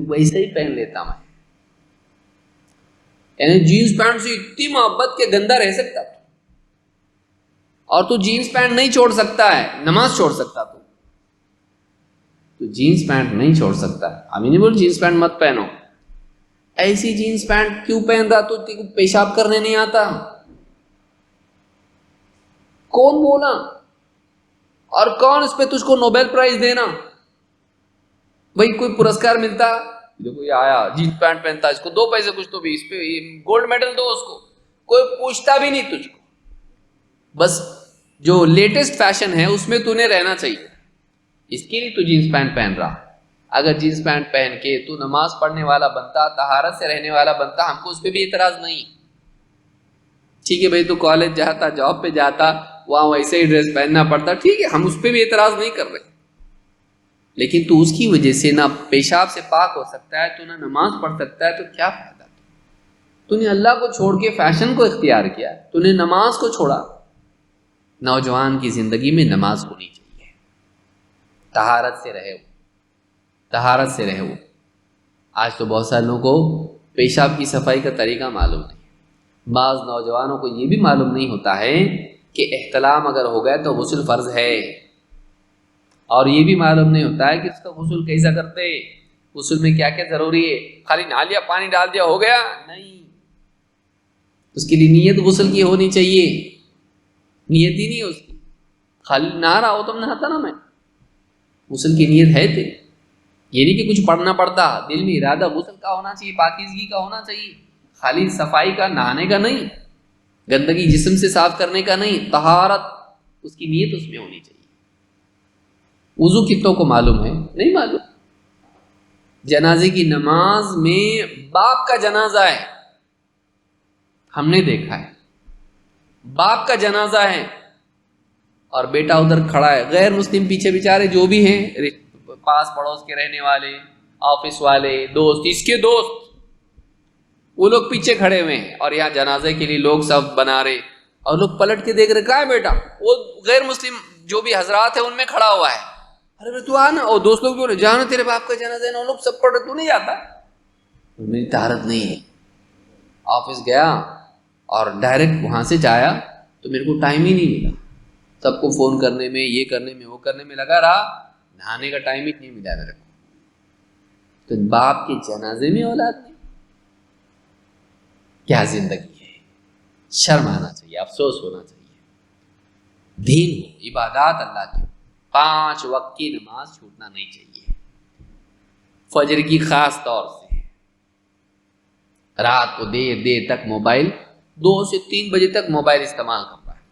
ویسے ہی پہن لیتا میں. یعنی جینس پینٹ سے اتنی محبت کے گندا رہ سکتا تو, اور تو جینس پینٹ نہیں چھوڑ سکتا ہے, نماز چھوڑ سکتا تو جینس پینٹ نہیں چھوڑ سکتا. ہم نہیں بول جینس پینٹ مت پہنو, ایسی جینس پینٹ کیوں پہن رہا, تو پیشاب کرنے نہیں آتا, کون بولا, اور کون اس پہ تجھ کو نوبیل پرائز دینا. بھائی کوئی پرسکار ملتا, دیکھو یہ آیا جینس پینٹ پہنتا, اس کو 2 پیسے کچھ تو بھی, اس پہ گولڈ میڈل دو اس کو, کوئی پوچھتا بھی نہیں تجھ کو. بس جو لیٹسٹ فیشن ہے اس میں تو نے رہنا چاہیے, اس کے لیے تو جینس پینٹ پہن رہا. اگر جینس پینٹ پہن کے تو نماز پڑھنے والا بنتا, طہارت سے رہنے والا بنتا, ہم کو اس پہ بھی اعتراض نہیں. ٹھیک ہے بھائی تو کالج جاتا, جاب پہ جاتا, وہاں ویسے ہی ڈریس پہننا پڑتا, ٹھیک ہے ہم اس پہ بھی اعتراض نہیں کر رہے. لیکن تو اس کی وجہ سے نہ پیشاب سے پاک ہو سکتا ہے, تو نہ نماز پڑھ سکتا ہے, تو کیا فائدہ. تو نے اللہ کو چھوڑ کے فیشن کو اختیار کیا, تو نے نماز کو چھوڑا. نوجوان کی زندگی میں نماز ہونی چاہیے, طہارت سے رہے, طہارت سے رہے. آج تو بہت سارے لوگوں کو پیشاب کی صفائی کا طریقہ معلوم نہیں. بعض نوجوانوں کو یہ بھی معلوم نہیں ہوتا ہے کہ احتلام اگر ہو گیا تو غسل فرض ہے, اور یہ بھی معلوم نہیں ہوتا ہے کہ اس کا غسل کیسا کرتے, غسل میں کیا کیا ضروری ہے. خالی نہا لیا, پانی ڈال دیا, ہو گیا نہیں. اس کے لیے نیت غسل کی ہونی چاہیے, نیت ہی نہیں اس کی. خالی نہا رہا ہو تم نہاتا نا, میں غسل کی نیت ہے تیری, یہ نہیں کہ کچھ پڑھنا پڑتا, دل میں ارادہ غسل کا ہونا چاہیے, پاکیزگی کا ہونا چاہیے, خالی صفائی کا, نہانے کا نہیں, گندگی جسم سے صاف کرنے کا نہیں, طہارت اس کی نیت اس میں ہونی چاہیے. وضو کتوں کو معلوم ہے, نہیں معلوم. جنازے کی نماز میں باپ کا جنازہ ہے, ہم نے دیکھا ہے, باپ کا جنازہ ہے اور بیٹا ادھر کھڑا ہے. غیر مسلم پیچھے بیچارے جو بھی ہیں, پاس پڑوس کے رہنے والے, آفس والے, دوست, اس کے دوست, وہ لوگ پیچھے کھڑے ہوئے ہیں, اور یہاں جنازے کے لیے لوگ سب بنا رہے, اور لوگ پلٹ کے دیکھ رہے, کہاں ہے بیٹا. وہ غیر مسلم جو بھی حضرات ہیں ان میں کھڑا ہوا ہے. ارے تو آنا, اور دوست لوگ بولے جانا تیرے باپ کا جنازہ ہے نا, لوگ سب پڑھ رہے, تو نہیں جاتا. میری طہارت نہیں ہے. آفس گیا اور ڈائریکٹ وہاں سے جایا تو میرے کو ٹائم ہی نہیں ملا, سب کو فون کرنے میں, یہ کرنے میں, وہ کرنے میں لگا رہا, نہانے کا ٹائم ہی نہیں ملا میرے کو. تو باپ کے جنازے میں اولاد نہیں, کیا زندگی ہے. شرم آنا چاہیے، افسوس ہونا چاہیے. دین ہو، عبادات اللہ کی، 5 وقت کی نماز چھوٹنا نہیں چاہیے. فجر کی خاص طور سے رات کو دیر دیر تک موبائل، 2 سے 3 بجے تک موبائل استعمال کر رہا ہے.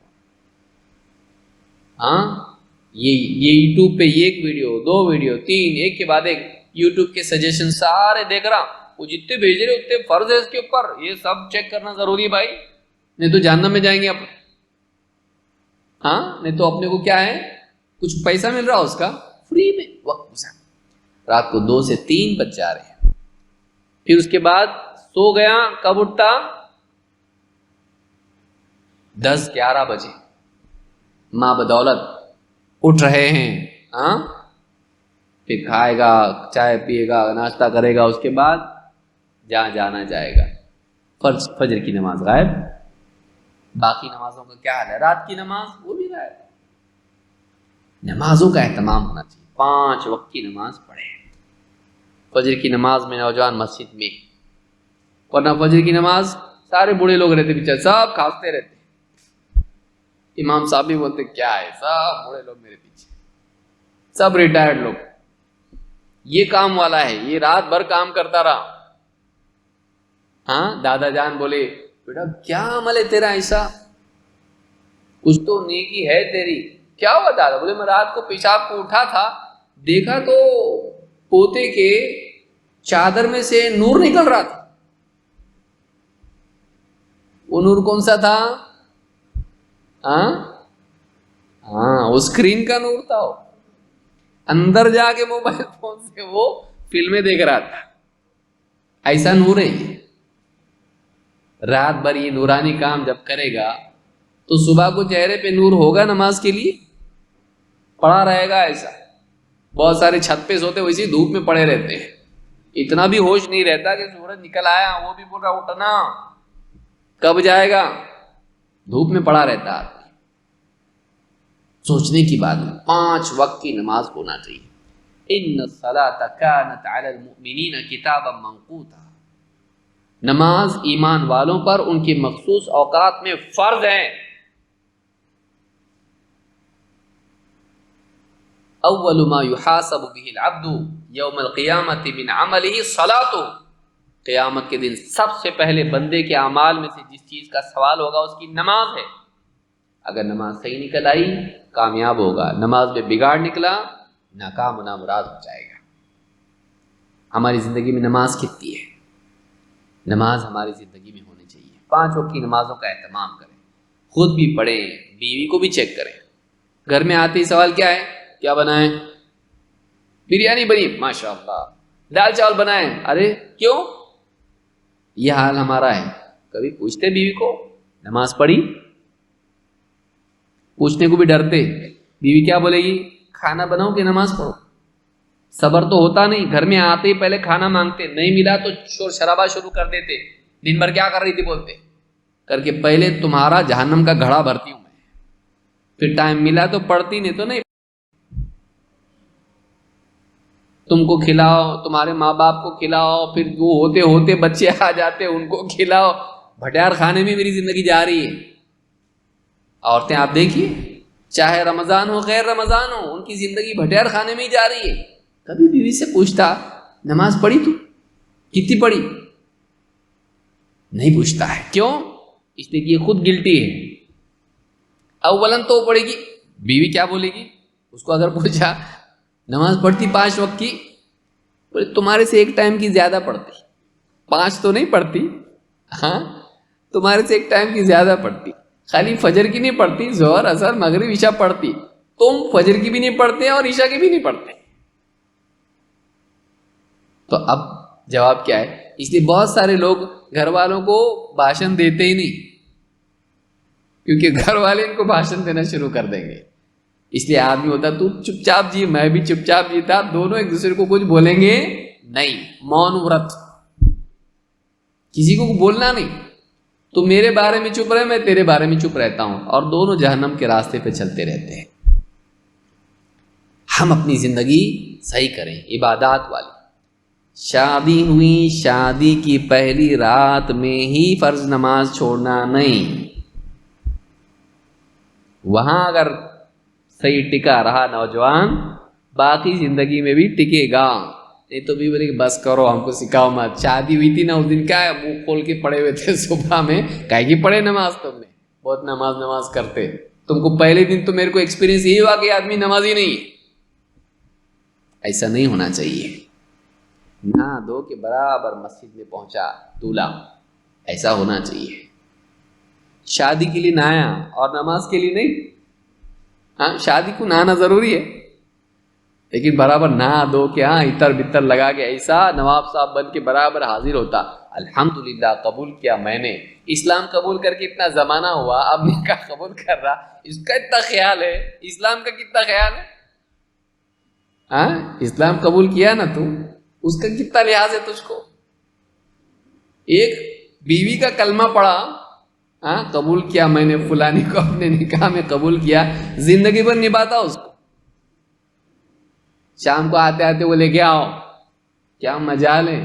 ہاں یہ یوٹیوب پہ ایک ویڈیو، 2 ویڈیو، 3، ایک کے بعد ایک یوٹیوب کے سجیشن سارے دیکھ رہا. وہ جتنے بھیج رہے اتنے فرض ہے اس کے اوپر، یہ سب چیک کرنا ضروری ہے بھائی، نہیں تو جہنم میں جائیں گے اپنے. ہاں نہیں تو اپنے کو کیا ہے، کچھ پیسہ مل رہا اس کا، فری میں وقت گزار. رات کو 2 سے 3 بج جا رہے ہیں. پھر اس کے بعد سو گیا، کب اٹھتا؟ 10-11 بجے. ماں بدولت اٹھ رہے ہیں. ہاں پھر کھائے گا، چائے پیے گا، ناشتہ کرے گا، اس کے بعد جہاں جانا جائے گا. فجر کی نماز غائب. باقی نمازوں کا کیا حال ہے؟ رات کی نماز وہ بھی غائب. نمازوں کا اہتمام ہونا چاہیے. 5 وقت کی نماز پڑھے. فجر کی نماز میں نوجوان مسجد میں، ورنہ فجر کی نماز سارے بوڑھے لوگ رہتے بیچارے، سب کھانستے رہتے. امام صاحب بھی بولتے کیا ہے، سب بوڑھے لوگ میرے پیچھے، سب ریٹائرڈ لوگ. یہ کام والا ہے، یہ رات بھر کام کرتا رہا. ہاں دادا جان بولے بیٹا کیا عمل ہے تیرا ایسا، کچھ تو نیکی ہے تیری. کیا ہوا دادا؟ بولے میں رات کو پیشاب کو اٹھا تھا، دیکھا تو پوتے کے چادر میں سے نور نکل رہا تھا. وہ نور کون سا تھا؟ ہاں وہ اسکرین کا نور تھا. وہ اندر جا کے موبائل فون سے وہ فلمیں دیکھ رہا تھا. ایسا نور ہے یہ. رات بھر یہ نورانی کام جب کرے گا تو صبح کو چہرے پہ نور ہوگا نماز کے لیے؟ پڑا رہے گا ایسا. بہت سارے چھت پہ سوتے ویسے دھوپ میں پڑے رہتے ہیں، اتنا بھی ہوش نہیں رہتا کہ سورج نکل آیا وہ بھی بول رہا اٹھنا کب جائے گا، دھوپ میں پڑا رہتا. سوچنے کی بات ہے. 5 وقت کی نماز ہونا چاہیے. ان الصلاۃ کانت علی المؤمنین کتابا موقوتا. نماز ایمان والوں پر ان کے مخصوص اوقات میں فرض ہے. اول ما يحاسب به العبد یوم القیامۃ من عمله صلاته. قیامت کے دن سب سے پہلے بندے کے اعمال میں سے جس چیز کا سوال ہوگا اس کی نماز ہے. اگر نماز صحیح نکل آئی کامیاب ہوگا، نماز میں بگاڑ نکلا ناکام و نامراد ہو جائے گا. ہماری زندگی میں نماز کتنی ہے؟ نماز ہماری زندگی میں ہونی چاہیے. 5 وقت کی نمازوں کا اہتمام کریں، خود بھی پڑھیں، بیوی کو بھی چیک کریں. گھر میں آتے ہی سوال کیا ہے، کیا بنائیں؟ بریانی بنی، ماشاء اللہ. دال چاول بنائیں، ارے کیوں؟ یہ حال ہمارا ہے. کبھی پوچھتے بیوی کو نماز پڑھی؟ پوچھنے کو بھی ڈرتے. بیوی کیا بولے گی، کھانا بناؤ کہ نماز پڑھو؟ صبر تو ہوتا نہیں. گھر میں آتے ہی پہلے کھانا مانگتے، نہیں ملا تو شور شرابہ شروع کر دیتے. دن بھر کیا کر رہی تھی بولتے کر کے، پہلے تمہارا جہنم کا گھڑا بھرتی ہوں میں. پھر ٹائم ملا تو پڑھتی، نہیں تو نہیں. تم کو کھلاؤ، تمہارے ماں باپ کو کھلاؤ، پھر وہ ہوتے ہوتے بچے آ جاتے ان کو کھلاؤ. بھٹیار خانے میں میری زندگی جا رہی ہے. عورتیں آپ دیکھیے، چاہے رمضان ہو غیر رمضان ہو، ان کی زندگی بھٹیار خانے میں ہی جا رہی ہے. کبھی بیوی سے پوچھتا نماز پڑھی تو کتنی پڑھی؟ نہیں پوچھتا ہے. کیوں؟ اس لیے کہ یہ خود گلٹی ہے. اولاً تو پڑھے گی، بیوی کیا بولے گی اس کو اگر پوچھا نماز پڑھتی 5 وقت کی؟ بولے تمہارے سے ایک ٹائم کی زیادہ پڑھتی. 5 تو نہیں پڑھتی، ہاں تمہارے سے ایک ٹائم کی زیادہ پڑھتی. خالی فجر کی نہیں پڑھتی، ظہر عصر مغرب عشاء پڑھتی. تم فجر کی بھی نہیں پڑھتے اور عشاء کی بھی نہیں پڑھتے. تو اب جواب کیا ہے؟ اس لیے بہت سارے لوگ گھر والوں کو بھاشن دیتے ہی نہیں، کیونکہ گھر والے ان کو بھاشن دینا شروع کر دیں گے. اس لیے آدمی ہوتا تو چپ چاپ جی، میں بھی چپ چاپ جیتا، دونوں ایک دوسرے کو کچھ بولیں گے نہیں. مون ورت، کسی کو بولنا نہیں. تو میرے بارے میں چپ رہے، میں تیرے بارے میں چپ رہتا ہوں، اور دونوں جہنم کے راستے پہ چلتے رہتے ہیں. ہم اپنی زندگی صحیح کریں، عبادات والی. شادی ہوئی، شادی کی پہلی رات میں ہی فرض نماز چھوڑنا نہیں، وہاں اگر صحیح ٹکا رہا نوجوان باقی زندگی میں بھی ٹکے گا، نہیں تو بھی بولے کہ بس کرو ہم کو سکھاؤ مت۔ شادی ہوئی تھی نا اس دن کیا ہے منہ کھول کے پڑے ہوئے تھے صبح میں، کہے کہ پڑھے نماز تم نے، بہت نماز کرتے، تم کو پہلے دن تو میرے کو ایکسپیرینس یہی ہوا کہ آدمی نمازی نہیں ہے۔ ایسا نہیں ہونا چاہیے، نہا دو کے برابر مسجد میں پہنچا دولہا، ایسا ہونا چاہیے۔ شادی کے لیے نہایا اور نماز کے لیے نہیں، ہاں شادی کو نہانا ضروری ہے لیکن برابر نہا دو کے ہاں عطر بتر لگا کے ایسا نواب صاحب بن کے برابر حاضر ہوتا، الحمدللہ قبول کیا میں نے، اسلام قبول کر کے اتنا زمانہ ہوا، اب نکاح قبول کر رہا، اس کا اتنا خیال ہے، اسلام کا کتنا خیال ہے، ہاں اسلام قبول کیا نا تو اس کا کتنا لحاظ ہے تجھ کو۔ ایک بیوی کا کلمہ پڑھا، ہاں قبول کیا میں نے فلانی کو اپنے نکاح میں قبول کیا، زندگی بھر نبھاتا اس کو، شام کو آتے آتے وہ لے کے آؤ، کیا مجال ہے،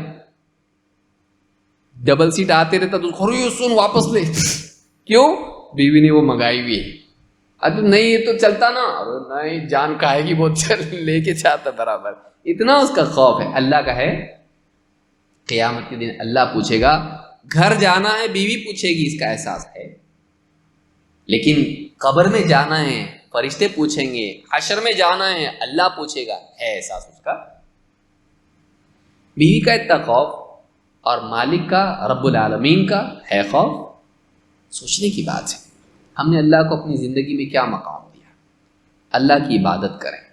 ڈبل سیٹ آتے رہتا تو خری سن واپس لے، کیوں بیوی نے وہ منگائی ہوئی ہے، اب نہیں یہ تو چلتا نا، نہیں جان کہے گی وہ چل لے کے چاہتا برابر، اتنا اس کا خوف ہے۔ اللہ کا ہے قیامت کے دن اللہ پوچھے گا، گھر جانا ہے بیوی پوچھے گی اس کا احساس ہے، لیکن قبر میں جانا ہے فرشتے پوچھیں گے، حشر میں جانا ہے اللہ پوچھے گا، ہے احساس اس کا؟ بیوی کا اتنا خوف اور مالک کا رب العالمین کا ہے خوف، سوچنے کی بات ہے۔ ہم نے اللہ کو اپنی زندگی میں کیا مقام دیا؟ اللہ کی عبادت کریں،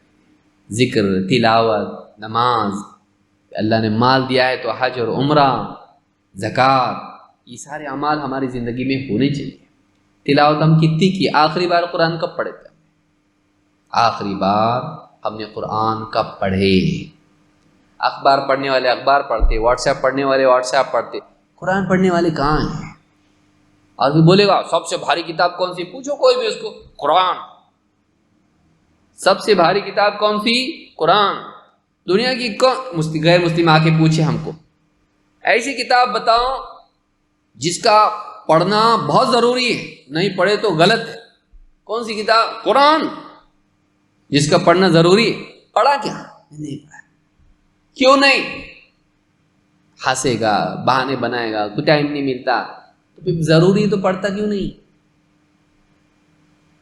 ذکر، تلاوت، نماز، اللہ نے مال دیا ہے تو حج اور عمرہ، زکوٰۃ، یہ سارے اعمال ہماری زندگی میں ہونے چاہیے۔ تلاوت ہم کتنی کی؟ آخری بار قرآن کب پڑھے تھے؟ آخری بار ہم نے قرآن کب پڑھے؟ اخبار پڑھنے والے اخبار پڑھتے، واٹس ایپ پڑھنے والے واٹس ایپ پڑھتے، قرآن پڑھنے والے کہاں ہیں؟ اور بھی بولے گا سب سے بھاری کتاب کون سی؟ پوچھو کوئی بھی اس کو، قرآن۔ سب سے بھاری کتاب کون سی؟ قرآن۔ دنیا کی غیر مسلم آ کے پوچھے ہم کو ایسی کتاب بتاؤ جس کا پڑھنا بہت ضروری ہے، نہیں پڑھے تو غلط ہے، کون سی کتاب؟ قرآن، جس کا پڑھنا ضروری ہے۔ پڑھا کیا؟ نہیں پڑھا۔ کیوں نہیں؟ ہنسے گا، بہانے بنائے گا، کوئی ٹائم نہیں ملتا، تو پھر ضروری تو پڑھتا کیوں نہیں؟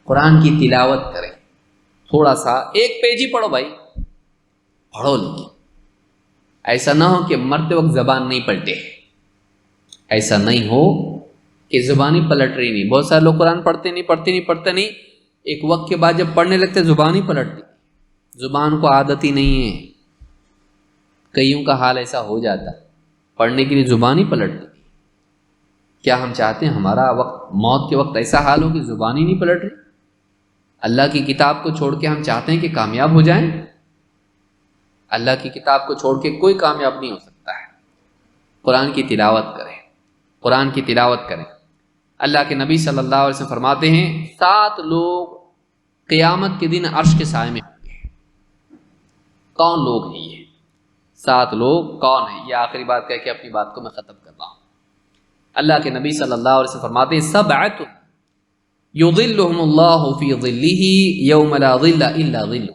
قرآن کی تلاوت کریں، تھوڑا سا ایک پیج ہی پڑھو بھائی، پڑھو، لیکن ایسا نہ ہو کہ مرتے وقت زبان نہیں پلٹے، ایسا نہیں ہو کہ زبان ہی پلٹ رہی نہیں۔ بہت سارے لوگ قرآن پڑھتے نہیں، ایک وقت کے بعد جب پڑھنے لگتے زبان ہی پلٹتی، زبان کو عادت ہی نہیں ہے۔ کئیوں کا حال ایسا ہو جاتا، پڑھنے کے لیے زبان ہی پلٹتی۔ کیا ہم چاہتے ہیں ہمارا وقت موت کے وقت ایسا حال ہو کہ زبان ہی نہیں پلٹ رہی؟ اللہ کی کتاب کو چھوڑ کے ہم چاہتے ہیں کہ کامیاب ہو جائیں؟ اللہ کی کتاب کو چھوڑ کے کوئی کامیاب نہیں ہو سکتا ہے۔ قرآن کی تلاوت کریں، قرآن کی تلاوت کریں۔ اللہ کے نبی صلی اللہ علیہ وسلم فرماتے ہیں 7 لوگ قیامت کے دن عرش کے سائے میں ہوں گے۔ کون لوگ ہیں یہ 7 لوگ؟ کون ہیں یہ؟ آخری بات کہہ کے اپنی بات کو میں ختم کر رہا ہوں۔ اللہ کے نبی صلی اللہ علیہ وسلم فرماتے ہیں 7 یظلهم اللہ فی ظلہ یوم لا ظل الا ظلہ۔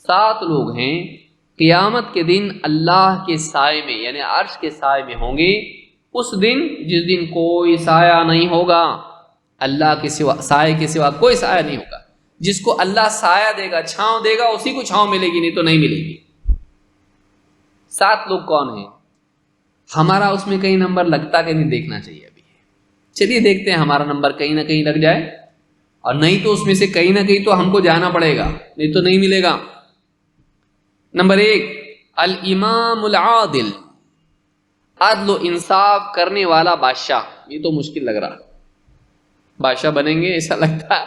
7 لوگ ہیں قیامت کے دن اللہ کے سائے میں، یعنی عرش کے سائے میں ہوں گے، اس دن جس دن کوئی سایہ نہیں ہوگا، اللہ کے سوا، سائے کے سوا کوئی سایہ نہیں ہوگا۔ جس کو اللہ سایہ دے گا، چھاؤں دے گا، اسی کو چھاؤں ملے گی، نہیں تو نہیں ملے گی۔ 7 لوگ کون ہیں؟ ہمارا اس میں کہیں نمبر لگتا کہ نہیں دیکھنا چاہیے ابھی۔ چلیے دیکھتے ہیں ہمارا نمبر کہیں نہ کہیں لگ جائے، اور نہیں تو اس میں سے کہیں نہ کہیں تو ہم کو جانا پڑے گا، نہیں تو نہیں ملے گا۔ نمبر 1 الامام العادل، عدل و انصاف کرنے والا بادشاہ۔ یہ تو مشکل لگ رہا، بادشاہ بنیں گے ایسا لگتا ہے۔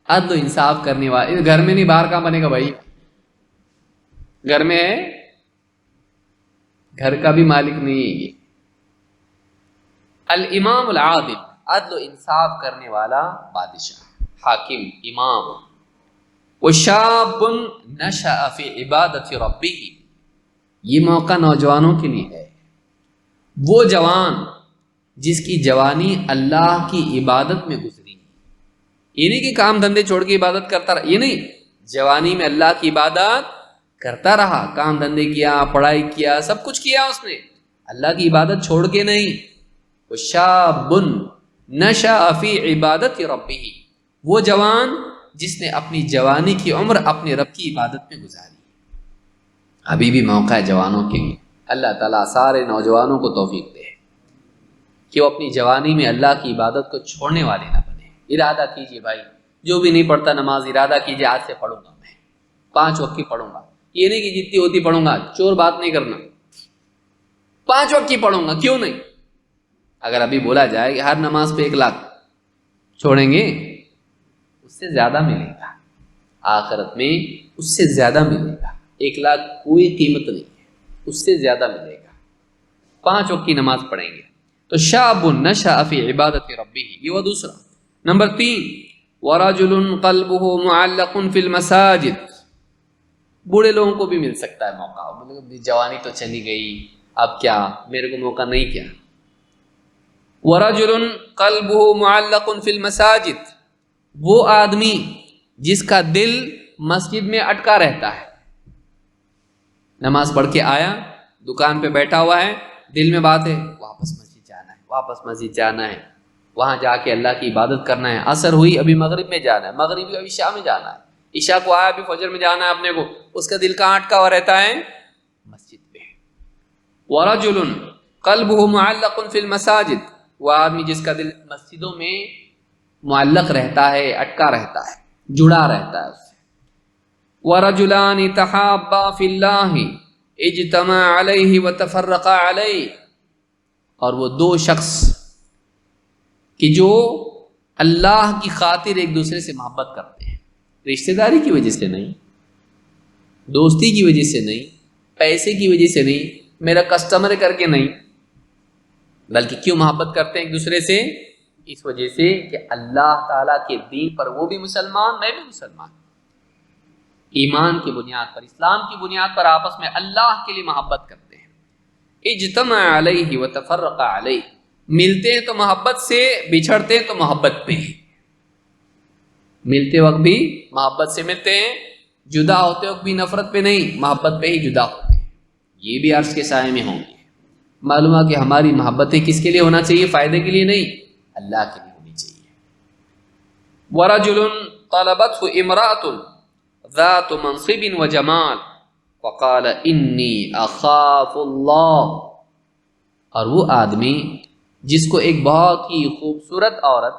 عدل و انصاف کرنے والا، گھر میں نہیں باہر کہاں بنے گا بھائی؟ گھر میں ہے، گھر کا بھی مالک نہیں ہے یہ۔ الامام العادل، عدل و انصاف کرنے والا بادشاہ، حاکم، امام۔ وشاب نشأ فی عبادت ربہ، یہ موقع نوجوانوں کے لیے ہے. وہ جوان جس کی جوانی اللہ کی عبادت میں گزری، یہ نہیں کہ کام دھندے چھوڑ کے عبادت کرتا رہا، یہ نہیں، جوانی میں اللہ کی عبادت کرتا رہا، کام دھندے کیا، پڑھائی کیا، سب کچھ کیا اس نے، اللہ کی عبادت چھوڑ کے نہیں. وشاب نشأ فی عبادت ربہ، وہ جوان جس نے اپنی جوانی کی عمر اپنے رب کی عبادت میں گزاری. ابھی بھی موقع ہے جوانوں کے لیے. اللہ تعالیٰ سارے نوجوانوں کو توفیق دے کہ وہ اپنی جوانی میں اللہ کی عبادت کو چھوڑنے والے نہ بنے. ارادہ کیجئے بھائی، جو بھی نہیں پڑھتا نماز ارادہ کیجئے آج سے پڑھوں گا، میں 5 وقت کی پڑھوں گا. یہ نہیں کہ جتنی ہوتی پڑھوں گا، چور بات نہیں کرنا، 5 وقت کی پڑھوں گا، کیوں نہیں. اگر ابھی بولا جائے کہ ہر نماز پہ 1 لاکھ چھوڑیں گے، اس سے زیادہ ملے گا آخرت میں، اس سے زیادہ ملے گا. 1 لاکھ کوئی قیمت نہیں ہے، اس سے زیادہ ملے گا. 5 وقت کی نماز پڑھیں گے تو شاب نشأ فی عبادت ربہ. یہ وہ دوسرا. نمبر 3، ورجل قلبہ معلق فی المساجد. بوڑھے لوگوں کو بھی مل سکتا ہے موقع، جوانی تو چلی گئی، اب کیا، میرے کو موقع نہیں کیا. ورجل قلبہ معلق فی المساجد، وہ آدمی جس کا دل مسجد میں اٹکا رہتا ہے. نماز پڑھ کے آیا، دکان پہ بیٹھا ہوا ہے، دل میں بات ہے واپس مسجد جانا ہے، واپس مسجد جانا ہے، وہاں جا کے اللہ کی عبادت کرنا ہے. عصر ہوئی، ابھی مغرب میں جانا ہے، مغرب ابھی عشاء میں جانا ہے، عشاء کو آیا ابھی فجر میں جانا ہے اپنے کو. اس کا دل کہاں اٹکا ہوا رہتا ہے؟ مسجد پہ. ورجل قلبہ معلق فی المساجد، وہ آدمی جس کا دل مسجدوں میں معلق رہتا ہے، اٹکا رہتا ہے، جڑا رہتا ہے اس سے. ورجلان تحابا فی اللہ اجتمع علیہ وتفرقا علیہ، اور وہ 2 شخص کہ جو اللہ کی خاطر ایک دوسرے سے محبت کرتے ہیں، رشتہ داری کی وجہ سے نہیں، دوستی کی وجہ سے نہیں، پیسے کی وجہ سے نہیں، میرا کسٹمر کر کے نہیں، بلکہ کیوں محبت کرتے ہیں ایک دوسرے سے؟ اس وجہ سے کہ اللہ تعالیٰ کے دین پر وہ بھی مسلمان، میں بھی مسلمان، ایمان کی بنیاد پر، اسلام کی بنیاد پر آپس میں اللہ کے لیے محبت کرتے ہیں. اجتمع علیہ وتفرق علیہ، ملتے ہیں تو محبت سے، بچھڑتے ہیں تو محبت پہ. ملتے وقت بھی محبت سے ملتے ہیں، جدا ہوتے وقت بھی نفرت پہ نہیں، محبت پہ ہی جدا ہوتے ہیں. یہ بھی عرش کے سائے میں ہوں گے. معلوم ہے کہ ہماری محبتیں کس کے لیے ہونا چاہیے؟ فائدے کے لیے نہیں، اللہ کے لیے ہونی چاہیے. ورجل طلبته امرأة ذات منصب وجمال فقال انی اخاف اللہ، اور وہ آدمی جس کو ایک بہت ہی خوبصورت عورت،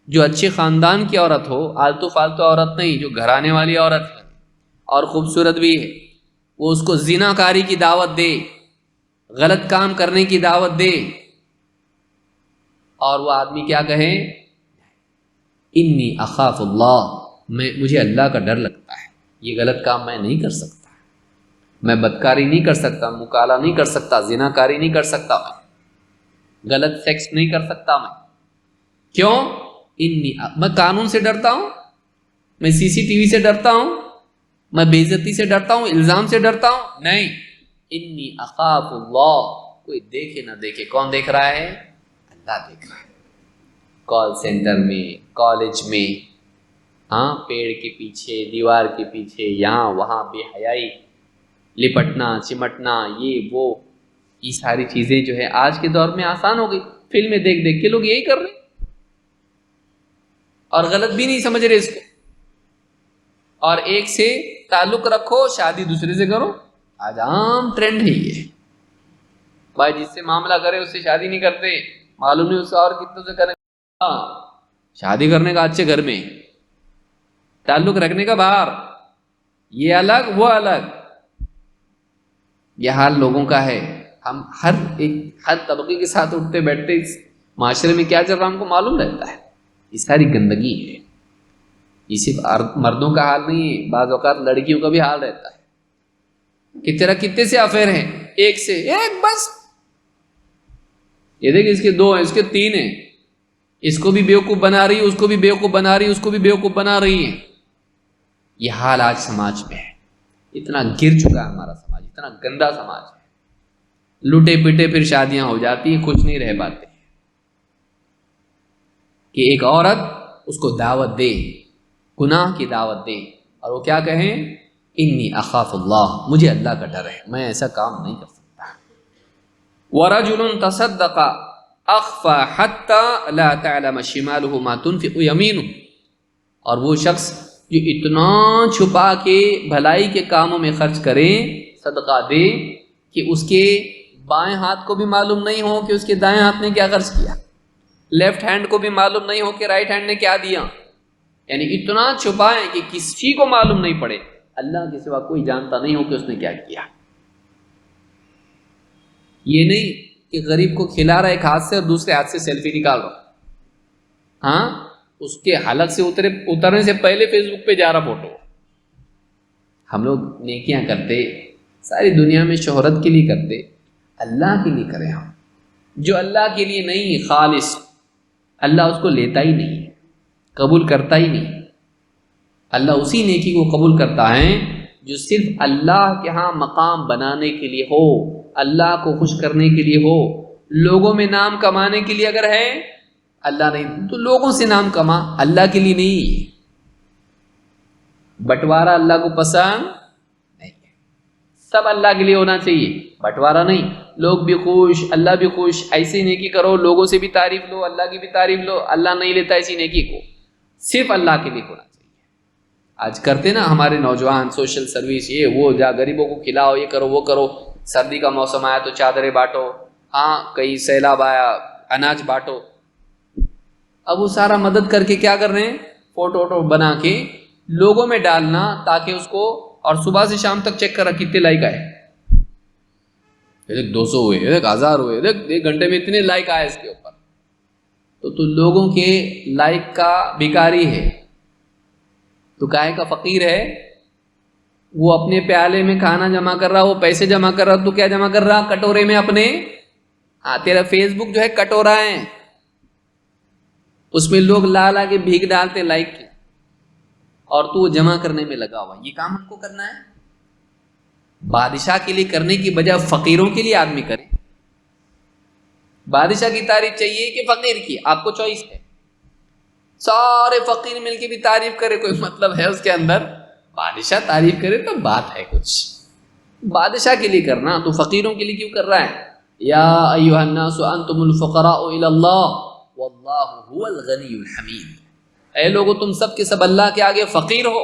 جو اچھے خاندان کی عورت ہو، آلتو فالتو عورت نہیں، جو گھرانے والی عورت ہے اور خوبصورت بھی ہے، وہ اس کو زنا کاری کی دعوت دے، غلط کام کرنے کی دعوت دے، اور وہ آدمی کیا کہے؟ انی اخاف اللہ، مجھے اللہ کا ڈر لگتا ہے، یہ غلط کام میں نہیں کر سکتا، میں بدکاری نہیں کر سکتا، مکالہ نہیں کر سکتا، زنا کاری نہیں کر سکتا، میں غلط سیکس نہیں کر سکتا. میں کیوں؟ میں قانون سے ڈرتا ہوں، میں CCTV سے ڈرتا ہوں، میں بے عزتی سے ڈرتا ہوں، الزام سے ڈرتا ہوں، نہیں. انی اخاف اللہ، کوئی دیکھے نہ دیکھے، کون دیکھ رہا ہے؟ اللہ دیکھ رہا ہے. کال سینٹر میں، کالج میں، ہاں، پیڑ کے پیچھے، دیوار کے پیچھے، یہاں وہاں بے حیائی، لپٹنا چمٹنا، یہ وہ، یہ ساری چیزیں جو ہے آج کے دور میں آسان ہو گئی. فلمیں دیکھ دیکھ کے لوگ یہی کر رہے ہیں اور غلط بھی نہیں سمجھ رہے اس کو. اور ایک سے تعلق رکھو، شادی دوسرے سے کرو، آج عام ٹرینڈ ہے یہ. بھائی جس سے معاملہ کرے اس سے شادی نہیں کرتے، معلوم نہیں اس سے اور کتنے سے کریں. شادی کرنے کا اچھے گھر میں، تعلق رکھنے کا باہر، یہ الگ وہ الگ. یہ حال لوگوں کا ہے. ہم ہر طبقے کے ساتھ اٹھتے بیٹھتے، اس معاشرے میں کیا چل رہا ہم کو معلوم رہتا ہے. یہ ساری گندگی ہے. یہ صرف مردوں کا حال نہیں ہے، بعض اوقات لڑکیوں کا بھی حال رہتا ہے کہ تیرا کتنے سے افیئر ہیں، ایک سے ایک بس. یہ دیکھ اس کے 2 ہیں، اس کے 3 ہیں، اس کو بھی بیوقوف بنا رہی ہے، اس کو بھی بیوقوف بنا رہی ہے، اس کو بھی بیوقوف بنا رہی ہے. یہ حال آج سماج میں ہے. اتنا گر چکا ہے ہمارا سماج. اتنا گندا سماج ہے، لوٹے پٹے پھر شادیاں ہو جاتی ہیں، خوش نہیں رہ پاتے کہ ایک عورت اس کو دعوت دے، گناہ کی دعوت دے، اور وہ کیا کہیں، انی اخاف اللہ، مجھے اللہ کا ڈر ہے، میں ایسا کام نہیں کر سکتا۔ وَرَجُلٌ تَصَدَّقَ أَخْفَى حَتَّى لَا تَعْلَمَ شِمَالُهُ مَا تُنْفِقُ يَمِينُهُ، اور وہ شخص جو اتنا چھپا کے بھلائی کے کاموں میں خرچ کرے، صدقہ دے، کہ اس کے بائیں ہاتھ کو بھی معلوم نہیں ہو کہ اس کے دائیں ہاتھ نے کیا خرچ کیا، لیفٹ ہینڈ کو بھی معلوم نہیں ہو کہ رائٹ ہینڈ نے کیا دیا، یعنی اتنا چھپائیں کہ کسی کو معلوم نہیں پڑے، اللہ کے سوا کوئی جانتا نہیں ہو کہ اس نے کیا کیا۔ یہ نہیں کہ غریب کو کھلا رہا ایک ہاتھ سے اور دوسرے ہاتھ سے سیلفی نکال رہا، ہاں اس کے حلق سے اترنے سے پہلے فیس بک پہ جا رہا فوٹو۔ ہم لوگ نیکیاں کرتے ساری دنیا میں شہرت کے لیے کرتے، اللہ کے لیے کریں ہم، جو اللہ کے لیے نہیں خالص، اللہ اس کو لیتا ہی نہیں، قبول کرتا ہی نہیں۔ اللہ اسی نیکی کو قبول کرتا ہے جو صرف اللہ کے ہاں مقام بنانے کے لیے ہو، اللہ کو خوش کرنے کے لیے ہو، لوگوں میں نام کمانے کے لیے اگر ہے، اللہ نہیں تو لوگوں سے نام کما، اللہ کے لیے نہیں۔ بٹوارا اللہ کو پسند نہیں ہے، سب اللہ کے لیے ہونا چاہیے، بٹوارا نہیں، لوگ بھی خوش اللہ بھی خوش، ایسی نیکی کرو، لوگوں سے بھی تعریف لو، اللہ کی بھی تعریف لو، اللہ نہیں لیتا ایسی نیکی کو، صرف اللہ کے لیے ہونا چاہیے۔ آج کرتے نا ہمارے نوجوان سوشل سروس، یہ وہ، جا غریبوں کو کھلاؤ، یہ کرو وہ کرو، سردی کا موسم آیا تو چادریں بانٹو، ہاں کہیں سیلاب آیا اناج بانٹو۔ اب وہ سارا مدد کر کے کیا کر رہے ہیں، فوٹو ووٹو بنا کے لوگوں میں ڈالنا تاکہ اس کو، اور صبح سے شام تک چیک کرا کتنے لائک آئے، دیکھ 200 ہوئے، دیکھ 1000 ہوئے، دیکھ ایک گھنٹے میں اتنے لائک آئے اس کے اوپر، تو لوگوں کے لائک کا بھکاری ہے، تو کائے کا فقیر ہے، وہ اپنے پیالے میں کھانا جمع کر رہا، وہ پیسے جمع کر رہا، تو کیا جمع کر رہا، کٹورے میں اپنے، تیرا فیس بک جو ہے کٹورا ہے، اس میں لوگ لا لا کے بھیک ڈالتے لائک کی، اور تو وہ جمع کرنے میں لگا ہوا۔ یہ کام ہم کو کرنا ہے؟ بادشاہ کے لیے کرنے کی بجائے فقیروں کے لیے آدمی کرے۔ بادشاہ کی تعریف چاہیے کہ فقیر کی، آپ کو چوائس ہے، سارے فقیر مل کے بھی تعریف کرے، کوئی مطلب ہے اس کے اندر؟ بادشاہ تعریف کرے تو بات ہے کچھ، بادشاہ کے لیے کرنا، تو فقیروں کے لیے کیوں کر رہا ہے؟ یا ایھا الناس انتم الفقراء الی اللہ واللہ هو الغنی الحمید، اے لوگو تم سب کے سب اللہ کے آگے فقیر ہو،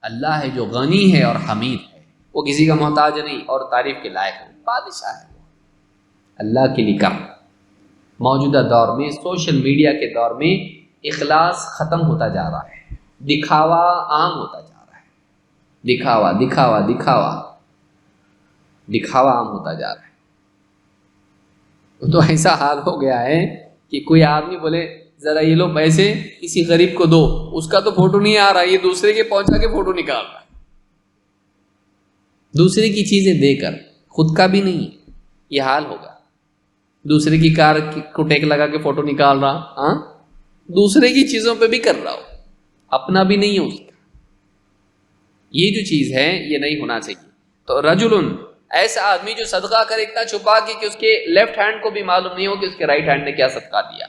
اللہ ہے جو غنی ہے اور حمید ہے، وہ کسی کا محتاج نہیں اور تعریف کے لائق ہے، بادشاہ ہے، اللہ کے لیے کر۔ موجودہ دور میں، سوشل میڈیا کے دور میں، اخلاص ختم ہوتا جا رہا ہے، دکھاوا عام ہوتا جا رہا ہے، دکھاوا دکھاوا دکھاوا دکھاوا عام ہوتا جا رہا ہے۔ تو ایسا حال ہو گیا ہے کہ کوئی آدمی بولے ذرا یہ لو پیسے کسی غریب کو دو، اس کا تو فوٹو نہیں آ رہا، یہ دوسرے کے پہنچا کے فوٹو نکال رہا ہے، دوسرے کی چیزیں دے کر، خود کا بھی نہیں ہے، یہ حال ہوگا۔ دوسرے کی کار کو ٹیک لگا کے فوٹو نکال رہا، ہاں دوسرے کی چیزوں پہ بھی کر رہا ہو، اپنا بھی نہیں ہے اس کا۔ یہ جو چیز ہے یہ نہیں ہونا چاہیے۔ تو رجل، ایسا آدمی جو صدقہ کرے اتنا چھپا کے کہ اس کے لیفٹ ہینڈ کو بھی معلوم نہیں ہو کہ اس کے رائٹ ہینڈ نے کیا صدقہ دیا۔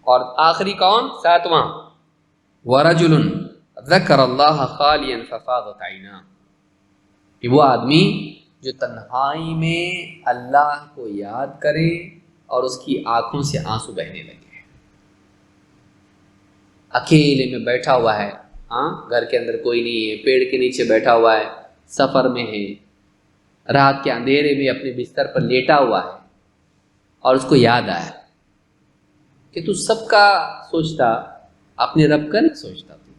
اور آخری کون، ساتواں، ورجل ذکر اللہ خالیا ففاضت عیناہ، کہ وہ آدمی جو تنہائی میں اللہ کو یاد کرے اور اس کی آنکھوں سے آنسو بہنے لگے، اکیلے میں بیٹھا ہوا ہے، ہاں گھر کے اندر کوئی نہیں ہے، پیڑ کے نیچے بیٹھا ہوا ہے، سفر میں ہے، رات کے اندھیرے میں اپنے بستر پر لیٹا ہوا ہے، اور اس کو یاد آیا کہ تو سب کا سوچتا، اپنے رب کا نہیں سوچتا، تو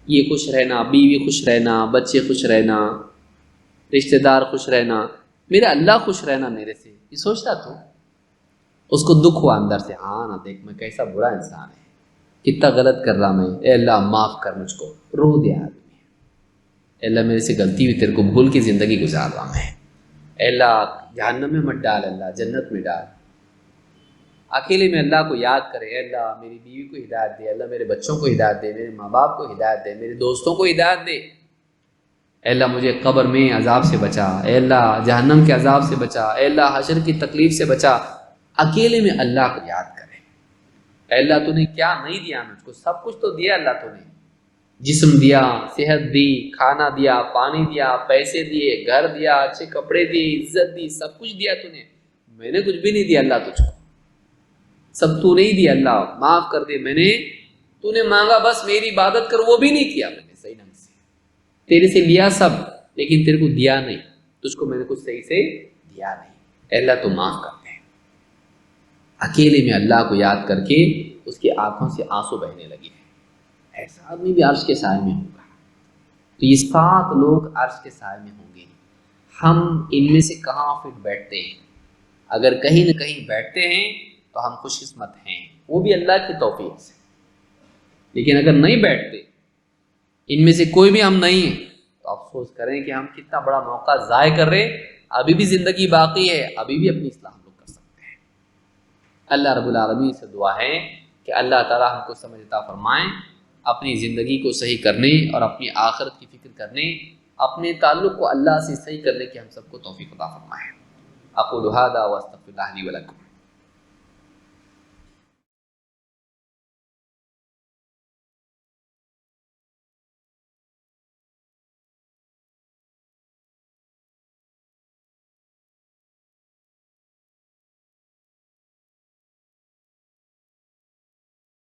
یہ خوش رہنا، بیوی خوش رہنا، بچے خوش رہنا، رشتہ دار خوش رہنا، میرا اللہ خوش رہنا میرے سے، یہ سوچتا، تو اس کو دکھ ہوا اندر سے، ہاں نا دیکھ میں کیسا برا انسان ہے، کتنا غلط کر رہا میں، اے اللہ معاف کر مجھ کو، رو دیا آدمی، اے اللہ میرے سے غلطی ہوئی، تیرے کو بھول کے زندگی گزار رہا میں، اے اللہ جہنم میں مت ڈال، اللہ جنت میں ڈال۔ اکیلے میں اللہ کو یاد کرے، اے اللہ میری بیوی کو ہدایت دے، اللہ میرے بچوں کو ہدایت دے، میرے ماں باپ کو ہدایت دے، میرے دوستوں کو ہدایت دے، اے اللہ مجھے قبر میں عذاب سے بچا، اے اللہ جہنم کے عذاب سے بچا، اے اللہ حشر کی تکلیف سے بچا۔ اکیلے میں اللہ کو یاد کریں، اے اللہ تو نے کیا نہیں دیا مجھ کو، سب کچھ تو دیا اللہ تو نے، جسم دیا، صحت دی، کھانا دیا، پانی دیا، پیسے دیے، گھر دیا، اچھے کپڑے دیے، عزت دی، سب کچھ دیا تو نے، میں نے کچھ بھی نہیں دیا اللہ تجھ کو، سب تو نہیں دیا اللہ، معاف کر دے، میں نے تو نے مانگا بس میری عبادت کر، وہ بھی نہیں کیا میں نے صحیح ڈھنگ سے، تیرے سے لیا سب لیکن تیرے کو دیا نہیں، تجھ کو میں نے کچھ صحیح سے دیا نہیں، اے اللہ تو معاف کر دے۔ اکیلے میں اللہ کو یاد کر کے اس کی آنکھوں سے آنسو بہنے لگے، ایسا آدمی بھی عرش کے سائے میں ہوگا۔ تو یہ 7 لوگ عرش کے سائے میں ہوں گے، ہم ان میں سے کہاں پھر بیٹھتے ہیں؟ اگر کہیں نہ کہیں بیٹھتے ہیں تو ہم خوش قسمت ہیں، وہ بھی اللہ کی توفیق سے، لیکن اگر نہیں بیٹھتے، ان میں سے کوئی بھی ہم نہیں ہیں، تو افسوس کریں کہ ہم کتنا بڑا موقع ضائع کر رہے، ابھی بھی زندگی باقی ہے، ابھی بھی اپنی اصلاح ہم لوگ کر سکتے ہیں۔ اللہ رب العالمین سے دعا ہے کہ اللہ تعالی ہم کو سمجھ عطا فرمائیں، اپنی زندگی کو صحیح کرنے اور اپنی آخرت کی فکر کرنے، اپنے تعلق کو اللہ سے صحیح کرنے کی ہم سب کو توفیق عطا فرمائے۔ اقول ھذا واستغفر اللہ لی ولکم۔